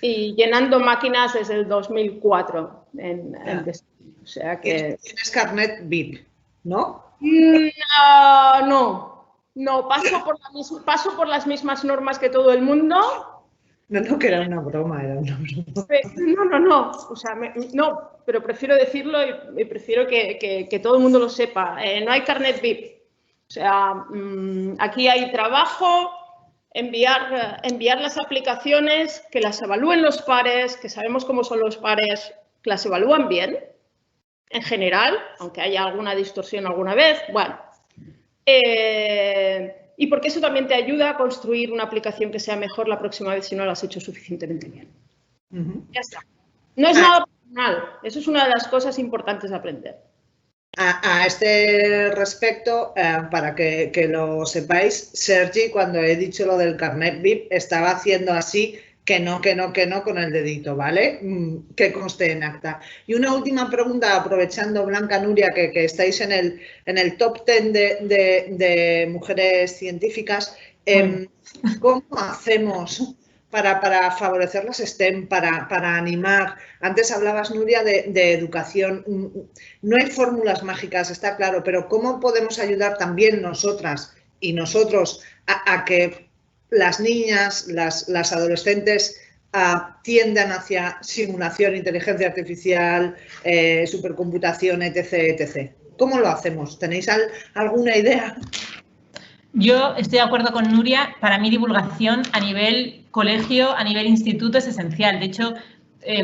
y llenando máquinas desde el 2004 en BSC. O sea que... Tienes carnet VIP, ¿no? No, paso por las mismas normas que todo el mundo. No, que era una broma, era una broma. No, o sea, no, pero prefiero decirlo y prefiero que todo el mundo lo sepa. No hay carnet VIP. O sea, aquí hay trabajo, enviar las aplicaciones, que las evalúen los pares, que sabemos cómo son los pares, que las evalúan bien, en general, aunque haya alguna distorsión alguna vez, bueno. Y porque eso también te ayuda a construir una aplicación que sea mejor la próxima vez si no lo has hecho suficientemente bien. Ya está. No es nada personal, eso es una de las cosas importantes de aprender. A este respecto, para que lo sepáis, Sergi, cuando he dicho lo del carnet VIP, estaba haciendo así, que no con el dedito, ¿vale? Que conste en acta. Y una última pregunta, aprovechando, Blanca, Nuria, que estáis en el top 10 de mujeres científicas. ¿Cómo hacemos para favorecer las STEM, para animar. Antes hablabas, Nuria, de educación. No hay fórmulas mágicas, está claro, pero ¿cómo podemos ayudar también nosotras y nosotros a que las niñas, las adolescentes tiendan hacia simulación, inteligencia artificial, supercomputación, etc., etc.? ¿Cómo lo hacemos? ¿Tenéis alguna idea? Yo estoy de acuerdo con Nuria. Para mí, divulgación a nivel colegio, a nivel instituto es esencial. De hecho,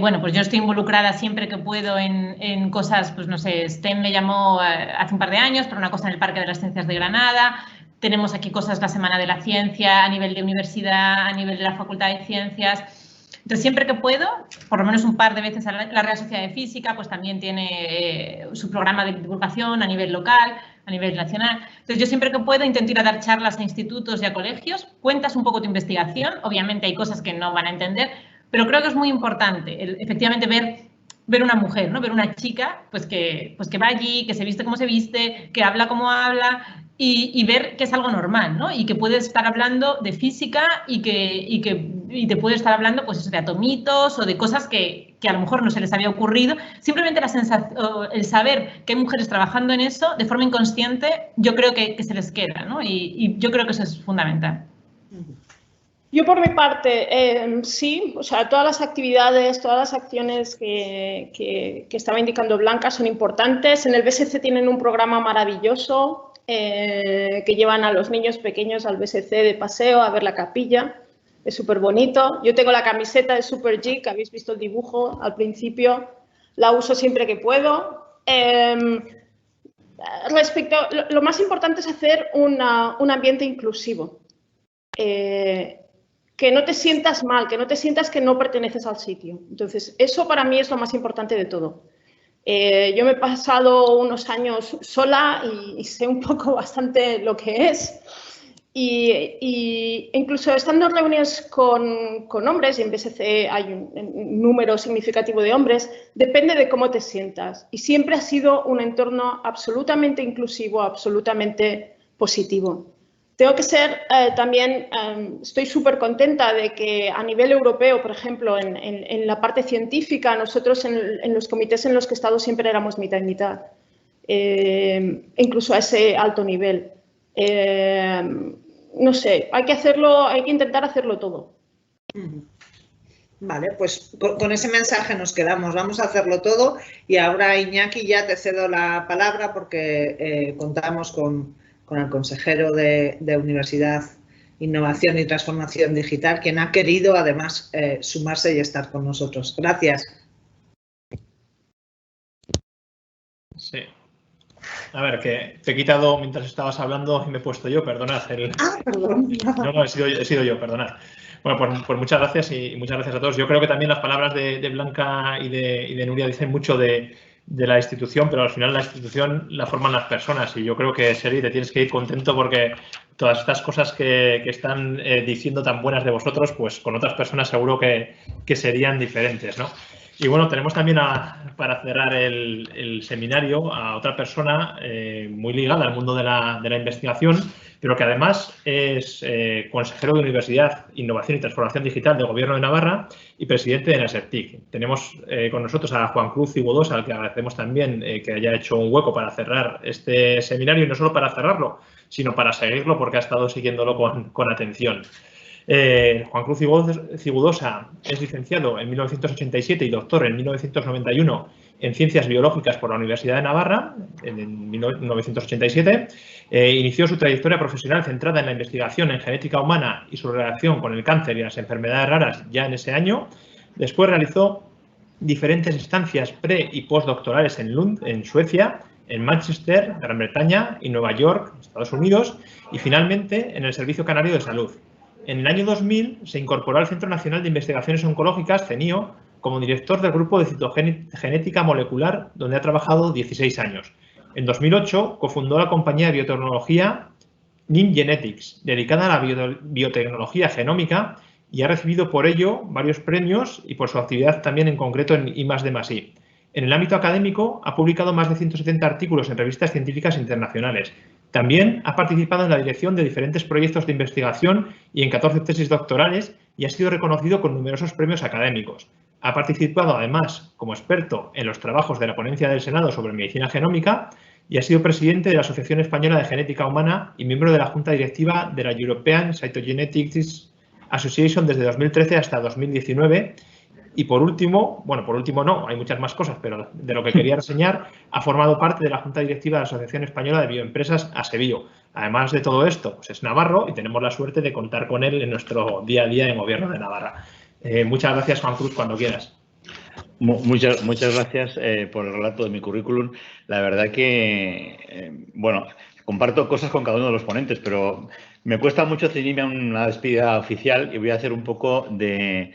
bueno, pues yo estoy involucrada siempre que puedo en cosas, pues no sé, STEM me llamó hace un par de años para una cosa en el Parque de las Ciencias de Granada. Tenemos aquí cosas la Semana de la Ciencia a nivel de universidad, a nivel de la Facultad de Ciencias. Entonces, siempre que puedo, por lo menos un par de veces a la Real Sociedad de Física, pues también tiene su programa de divulgación a nivel local, a nivel nacional. Entonces, yo siempre que puedo intento ir a dar charlas a institutos y a colegios, cuentas un poco tu investigación, obviamente hay cosas que no van a entender, pero creo que es muy importante, efectivamente, ver una mujer, ¿no? Ver una chica pues que va allí, que se viste como se viste, que habla como habla y ver que es algo normal, ¿no? Y que puede estar hablando de física y te puede estar hablando pues eso, de atomitos o de cosas que a lo mejor no se les había ocurrido. Simplemente el saber que hay mujeres trabajando en eso de forma inconsciente, yo creo que se les queda, ¿no? Y yo creo que eso es fundamental. Yo por mi parte, sí, o sea, todas las actividades, todas las acciones que estaba indicando Blanca son importantes. En el BSC tienen un programa maravilloso que llevan a los niños pequeños al BSC de paseo a ver la capilla. Es súper bonito. Yo tengo la camiseta de Super G, que habéis visto el dibujo al principio. La uso siempre que puedo. Lo más importante es hacer un ambiente inclusivo. Que no te sientas mal, que no te sientas que no perteneces al sitio. Entonces, eso para mí es lo más importante de todo. Yo me he pasado unos años sola y sé un poco bastante lo que es. Y incluso estando en reuniones con hombres, y en BSC hay un número significativo de hombres, depende de cómo te sientas. Y siempre ha sido un entorno absolutamente inclusivo, absolutamente positivo. Tengo que ser también, estoy súper contenta de que a nivel europeo, por ejemplo, en la parte científica, nosotros en los comités en los que he estado siempre éramos mitad y mitad, incluso a ese alto nivel. No sé, hay que intentar hacerlo todo. Vale, pues con ese mensaje nos quedamos, vamos a hacerlo todo y ahora, Iñaki, ya te cedo la palabra porque contamos con el consejero de Universidad, Innovación y Transformación Digital, quien ha querido además sumarse y estar con nosotros. Gracias. Sí. A ver, que te he quitado mientras estabas hablando y me he puesto yo, perdonad. Perdón. No, he sido yo, perdonad. Bueno, pues muchas gracias y muchas gracias a todos. Yo creo que también las palabras de Blanca y de Nuria dicen mucho de la institución, pero al final la institución la forman las personas y yo creo que, Seri, te tienes que ir contento porque todas estas cosas que están diciendo tan buenas de vosotros, pues con otras personas seguro que serían diferentes, ¿no? Y bueno, tenemos también para cerrar el seminario a otra persona muy ligada al mundo de la investigación, pero que además es consejero de Universidad, Innovación y Transformación Digital del Gobierno de Navarra y presidente de NASERTIC. Tenemos con nosotros a Juan Cruz Cigudosa, al que agradecemos también que haya hecho un hueco para cerrar este seminario, y no solo para cerrarlo, sino para seguirlo porque ha estado siguiéndolo con atención. Juan Cruz Cigudosa es licenciado en 1987 y doctor en 1991 en Ciencias Biológicas por la Universidad de Navarra, en 1987. Inició su trayectoria profesional centrada en la investigación en genética humana y su relación con el cáncer y las enfermedades raras ya en ese año. Después realizó diferentes estancias pre- y postdoctorales en Lund, en Suecia, en Manchester, Gran Bretaña y Nueva York, Estados Unidos, y finalmente en el Servicio Canario de Salud. En el año 2000 se incorporó al Centro Nacional de Investigaciones Oncológicas, CENIO, como director del grupo de citogenética molecular, donde ha trabajado 16 años. En 2008 cofundó la compañía de biotecnología NIM Genetics, dedicada a la biotecnología genómica, y ha recibido por ello varios premios y por su actividad también en concreto en I+D+I. En el ámbito académico ha publicado más de 170 artículos en revistas científicas internacionales. También ha participado en la dirección de diferentes proyectos de investigación y en 14 tesis doctorales y ha sido reconocido con numerosos premios académicos. Ha participado, además, como experto en los trabajos de la ponencia del Senado sobre medicina genómica y ha sido presidente de la Asociación Española de Genética Humana y miembro de la Junta Directiva de la European Cytogenetics Association desde 2013 hasta 2019. Y por último, bueno, por último no, hay muchas más cosas, pero de lo que quería reseñar, ha formado parte de la Junta Directiva de la Asociación Española de Bioempresas, ASEBIO. Además de todo esto, pues es navarro y tenemos la suerte de contar con él en nuestro día a día en Gobierno de Navarra. Muchas gracias, Juan Cruz, cuando quieras. Muchas gracias por el relato de mi currículum. La verdad que, bueno, comparto cosas con cada uno de los ponentes, pero me cuesta mucho ceñirme a una despedida oficial y voy a hacer un poco de,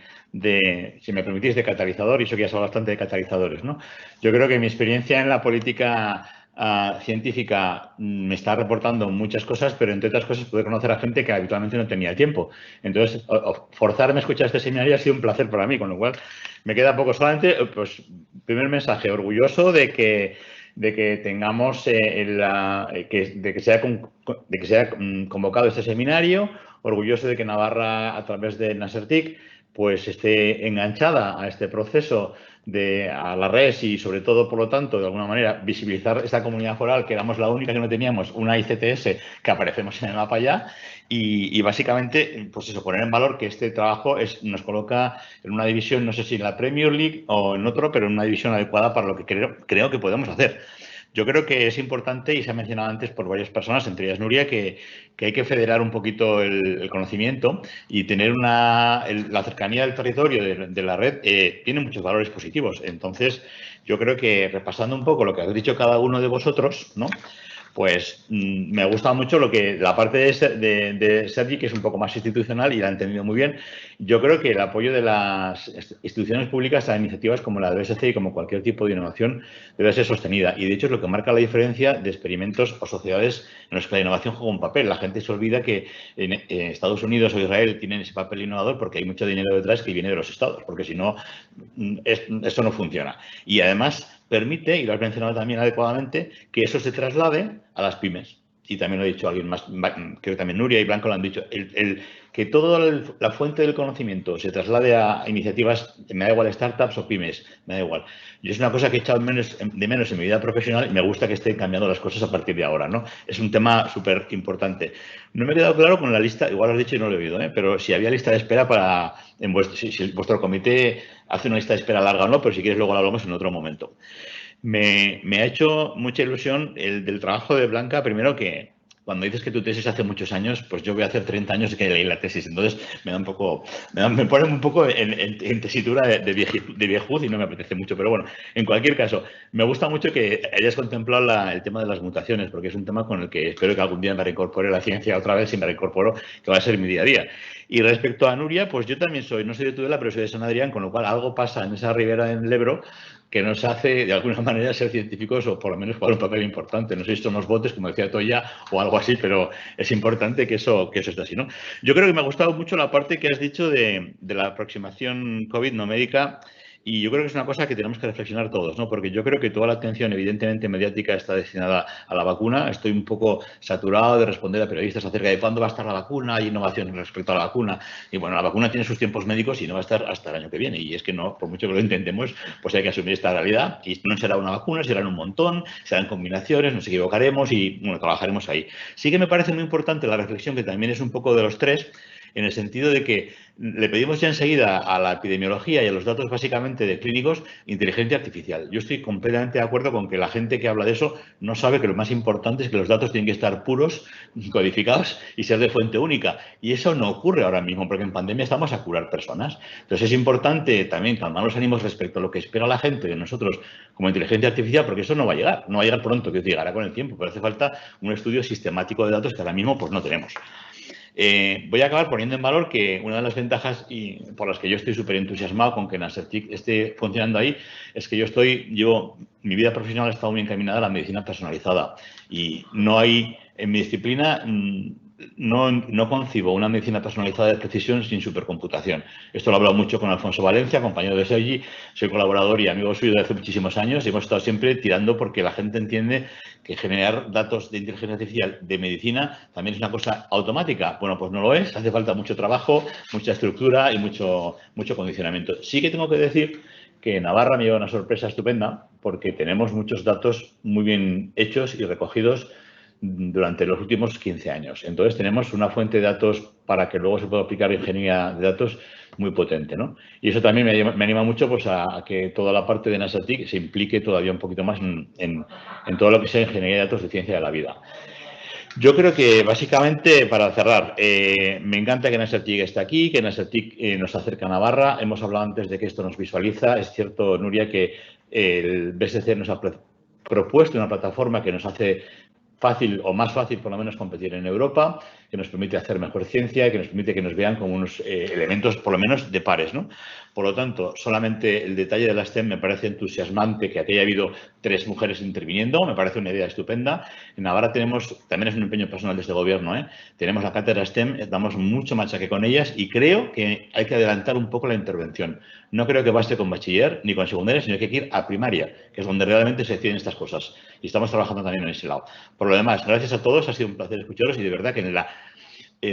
si me permitís, de catalizador, y eso que ya se habla bastante de catalizadores, ¿no? Yo creo que mi experiencia en la política científica me está reportando muchas cosas, pero entre otras cosas pude conocer a gente que habitualmente no tenía tiempo. Entonces, forzarme a escuchar este seminario ha sido un placer para mí, con lo cual me queda poco. Solamente, pues, primer mensaje, orgulloso de que tengamos, de que se haya convocado este seminario, orgulloso de que Navarra, a través de NASERTIC, pues esté enganchada a este proceso a la red y, sobre todo, por lo tanto, de alguna manera, visibilizar esta comunidad foral, que éramos la única que no teníamos una ICTS, que aparecemos en el mapa ya, y básicamente, pues eso, poner en valor que este trabajo nos coloca en una división, no sé si en la Premier League o en otro, pero en una división adecuada para lo que creo que podemos hacer. Yo creo que es importante, y se ha mencionado antes por varias personas, entre ellas Nuria, que hay que federar un poquito el conocimiento y tener la cercanía del territorio de la red tiene muchos valores positivos. Entonces, yo creo que, repasando un poco lo que habéis dicho cada uno de vosotros, ¿no?, pues me gusta mucho la parte de Sergi, que es un poco más institucional y la ha entendido muy bien. Yo creo que el apoyo de las instituciones públicas a iniciativas como la de BSC y como cualquier tipo de innovación debe ser sostenida. Y, de hecho, es lo que marca la diferencia de experimentos o sociedades en los que la innovación juega un papel. La gente se olvida que en Estados Unidos o Israel tienen ese papel innovador porque hay mucho dinero detrás que viene de los estados, porque si no, esto no funciona. Y, además, permite, y lo has mencionado también adecuadamente, que eso se traslade a las pymes. Y también lo ha dicho alguien más, creo que también Nuria y Blanco lo han dicho, que toda la fuente del conocimiento se traslade a iniciativas, me da igual startups o pymes, me da igual. Yo es una cosa que he echado de menos en mi vida profesional y me gusta que estén cambiando las cosas a partir de ahora, ¿no? Es un tema súper importante. No me ha quedado claro con la lista, igual lo has dicho y no lo he oído, pero si había lista de espera si vuestro comité hace una lista de espera larga o no, pero si quieres luego lo hablamos en otro momento. Me ha hecho mucha ilusión el del trabajo de Blanca. Primero, que cuando dices que tu tesis hace muchos años, pues yo voy a hacer 30 años que leí la tesis. Entonces me pone un poco en tesitura de viejuz y no me apetece mucho. Pero bueno, en cualquier caso, me gusta mucho que hayas contemplado el tema de las mutaciones, porque es un tema con el que espero que algún día me reincorpore la ciencia otra vez, si me reincorporo, que va a ser mi día a día. Y respecto a Nuria, pues yo también no soy de Tudela, pero soy de San Adrián, con lo cual algo pasa en esa ribera del Ebro que nos hace, de alguna manera, ser científicos o por lo menos jugar un papel importante. No sé si son los botes, como decía Toya, o algo así, pero es importante que eso esté así, ¿no? Yo creo que me ha gustado mucho la parte que has dicho de la aproximación COVID no médica. Y yo creo que es una cosa que tenemos que reflexionar todos, ¿no? Porque yo creo que toda la atención, evidentemente, mediática está destinada a la vacuna. Estoy un poco saturado de responder a periodistas acerca de cuándo va a estar la vacuna, hay innovación respecto a la vacuna. Y bueno, la vacuna tiene sus tiempos médicos y no va a estar hasta el año que viene. Y es que no, por mucho que lo intentemos, pues hay que asumir esta realidad. Y no será una vacuna, serán un montón, serán combinaciones, nos equivocaremos y, bueno, trabajaremos ahí. Sí que me parece muy importante la reflexión, que también es un poco de los tres, en el sentido de que le pedimos ya enseguida a la epidemiología y a los datos básicamente de clínicos inteligencia artificial. Yo estoy completamente de acuerdo con que la gente que habla de eso no sabe que lo más importante es que los datos tienen que estar puros, codificados y ser de fuente única. Y eso no ocurre ahora mismo, porque en pandemia estamos a curar personas. Entonces es importante también calmar los ánimos respecto a lo que espera la gente de nosotros como inteligencia artificial, porque eso no va a llegar pronto, que llegará con el tiempo, pero hace falta un estudio sistemático de datos que ahora mismo pues no tenemos. Voy a acabar poniendo en valor que una de las ventajas y por las que yo estoy súper entusiasmado con que NASERTIC esté funcionando ahí es que mi vida profesional ha estado muy encaminada a la medicina personalizada y no hay, en mi disciplina, no concibo una medicina personalizada de precisión sin supercomputación. Esto lo he hablado mucho con Alfonso Valencia, compañero de Sergi, soy colaborador y amigo suyo desde hace muchísimos años y hemos estado siempre tirando porque la gente entiende que generar datos de inteligencia artificial de medicina también es una cosa automática. Bueno, pues no lo es, hace falta mucho trabajo, mucha estructura y mucho condicionamiento. Sí que tengo que decir que Navarra me lleva una sorpresa estupenda porque tenemos muchos datos muy bien hechos y recogidos durante los últimos 15 años. Entonces, tenemos una fuente de datos para que luego se pueda aplicar ingeniería de datos muy potente, ¿no? Y eso también me anima mucho pues, a que toda la parte de NASATIC se implique todavía un poquito más en todo lo que sea ingeniería de datos de ciencia de la vida. Yo creo que, básicamente, para cerrar, me encanta que NASATIC esté aquí, que NASATIC nos acerca a Navarra. Hemos hablado antes de que esto nos visualiza. Es cierto, Nuria, que el BSC nos ha propuesto una plataforma que nos hace fácil o más fácil, por lo menos, competir en Europa, que nos permite hacer mejor ciencia y que nos permite que nos vean como unos elementos, por lo menos, de pares, ¿no? Por lo tanto, solamente el detalle de la STEM me parece entusiasmante, que aquí haya habido 3 mujeres interviniendo, me parece una idea estupenda. En Navarra tenemos, también es un empeño personal de este gobierno, tenemos la cátedra STEM, damos mucho machaque con ellas y creo que hay que adelantar un poco la intervención. No creo que baste con bachiller ni con secundaria, sino que hay que ir a primaria, que es donde realmente se deciden estas cosas. Y estamos trabajando también en ese lado. Por lo demás, gracias a todos, ha sido un placer escucharos y de verdad que en la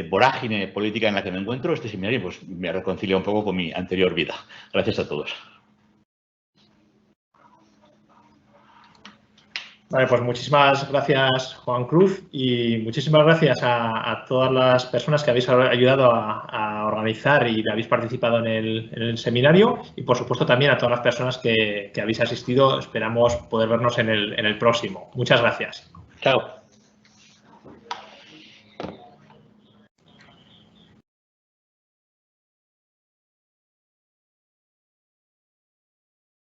vorágine política en la que me encuentro, este seminario pues, me reconcilia un poco con mi anterior vida. Gracias a todos. Vale, pues muchísimas gracias, Juan Cruz, y muchísimas gracias a todas las personas que habéis ayudado a organizar y habéis participado en el seminario y, por supuesto, también a todas las personas que habéis asistido. Esperamos poder vernos en el próximo. Muchas gracias. Chao.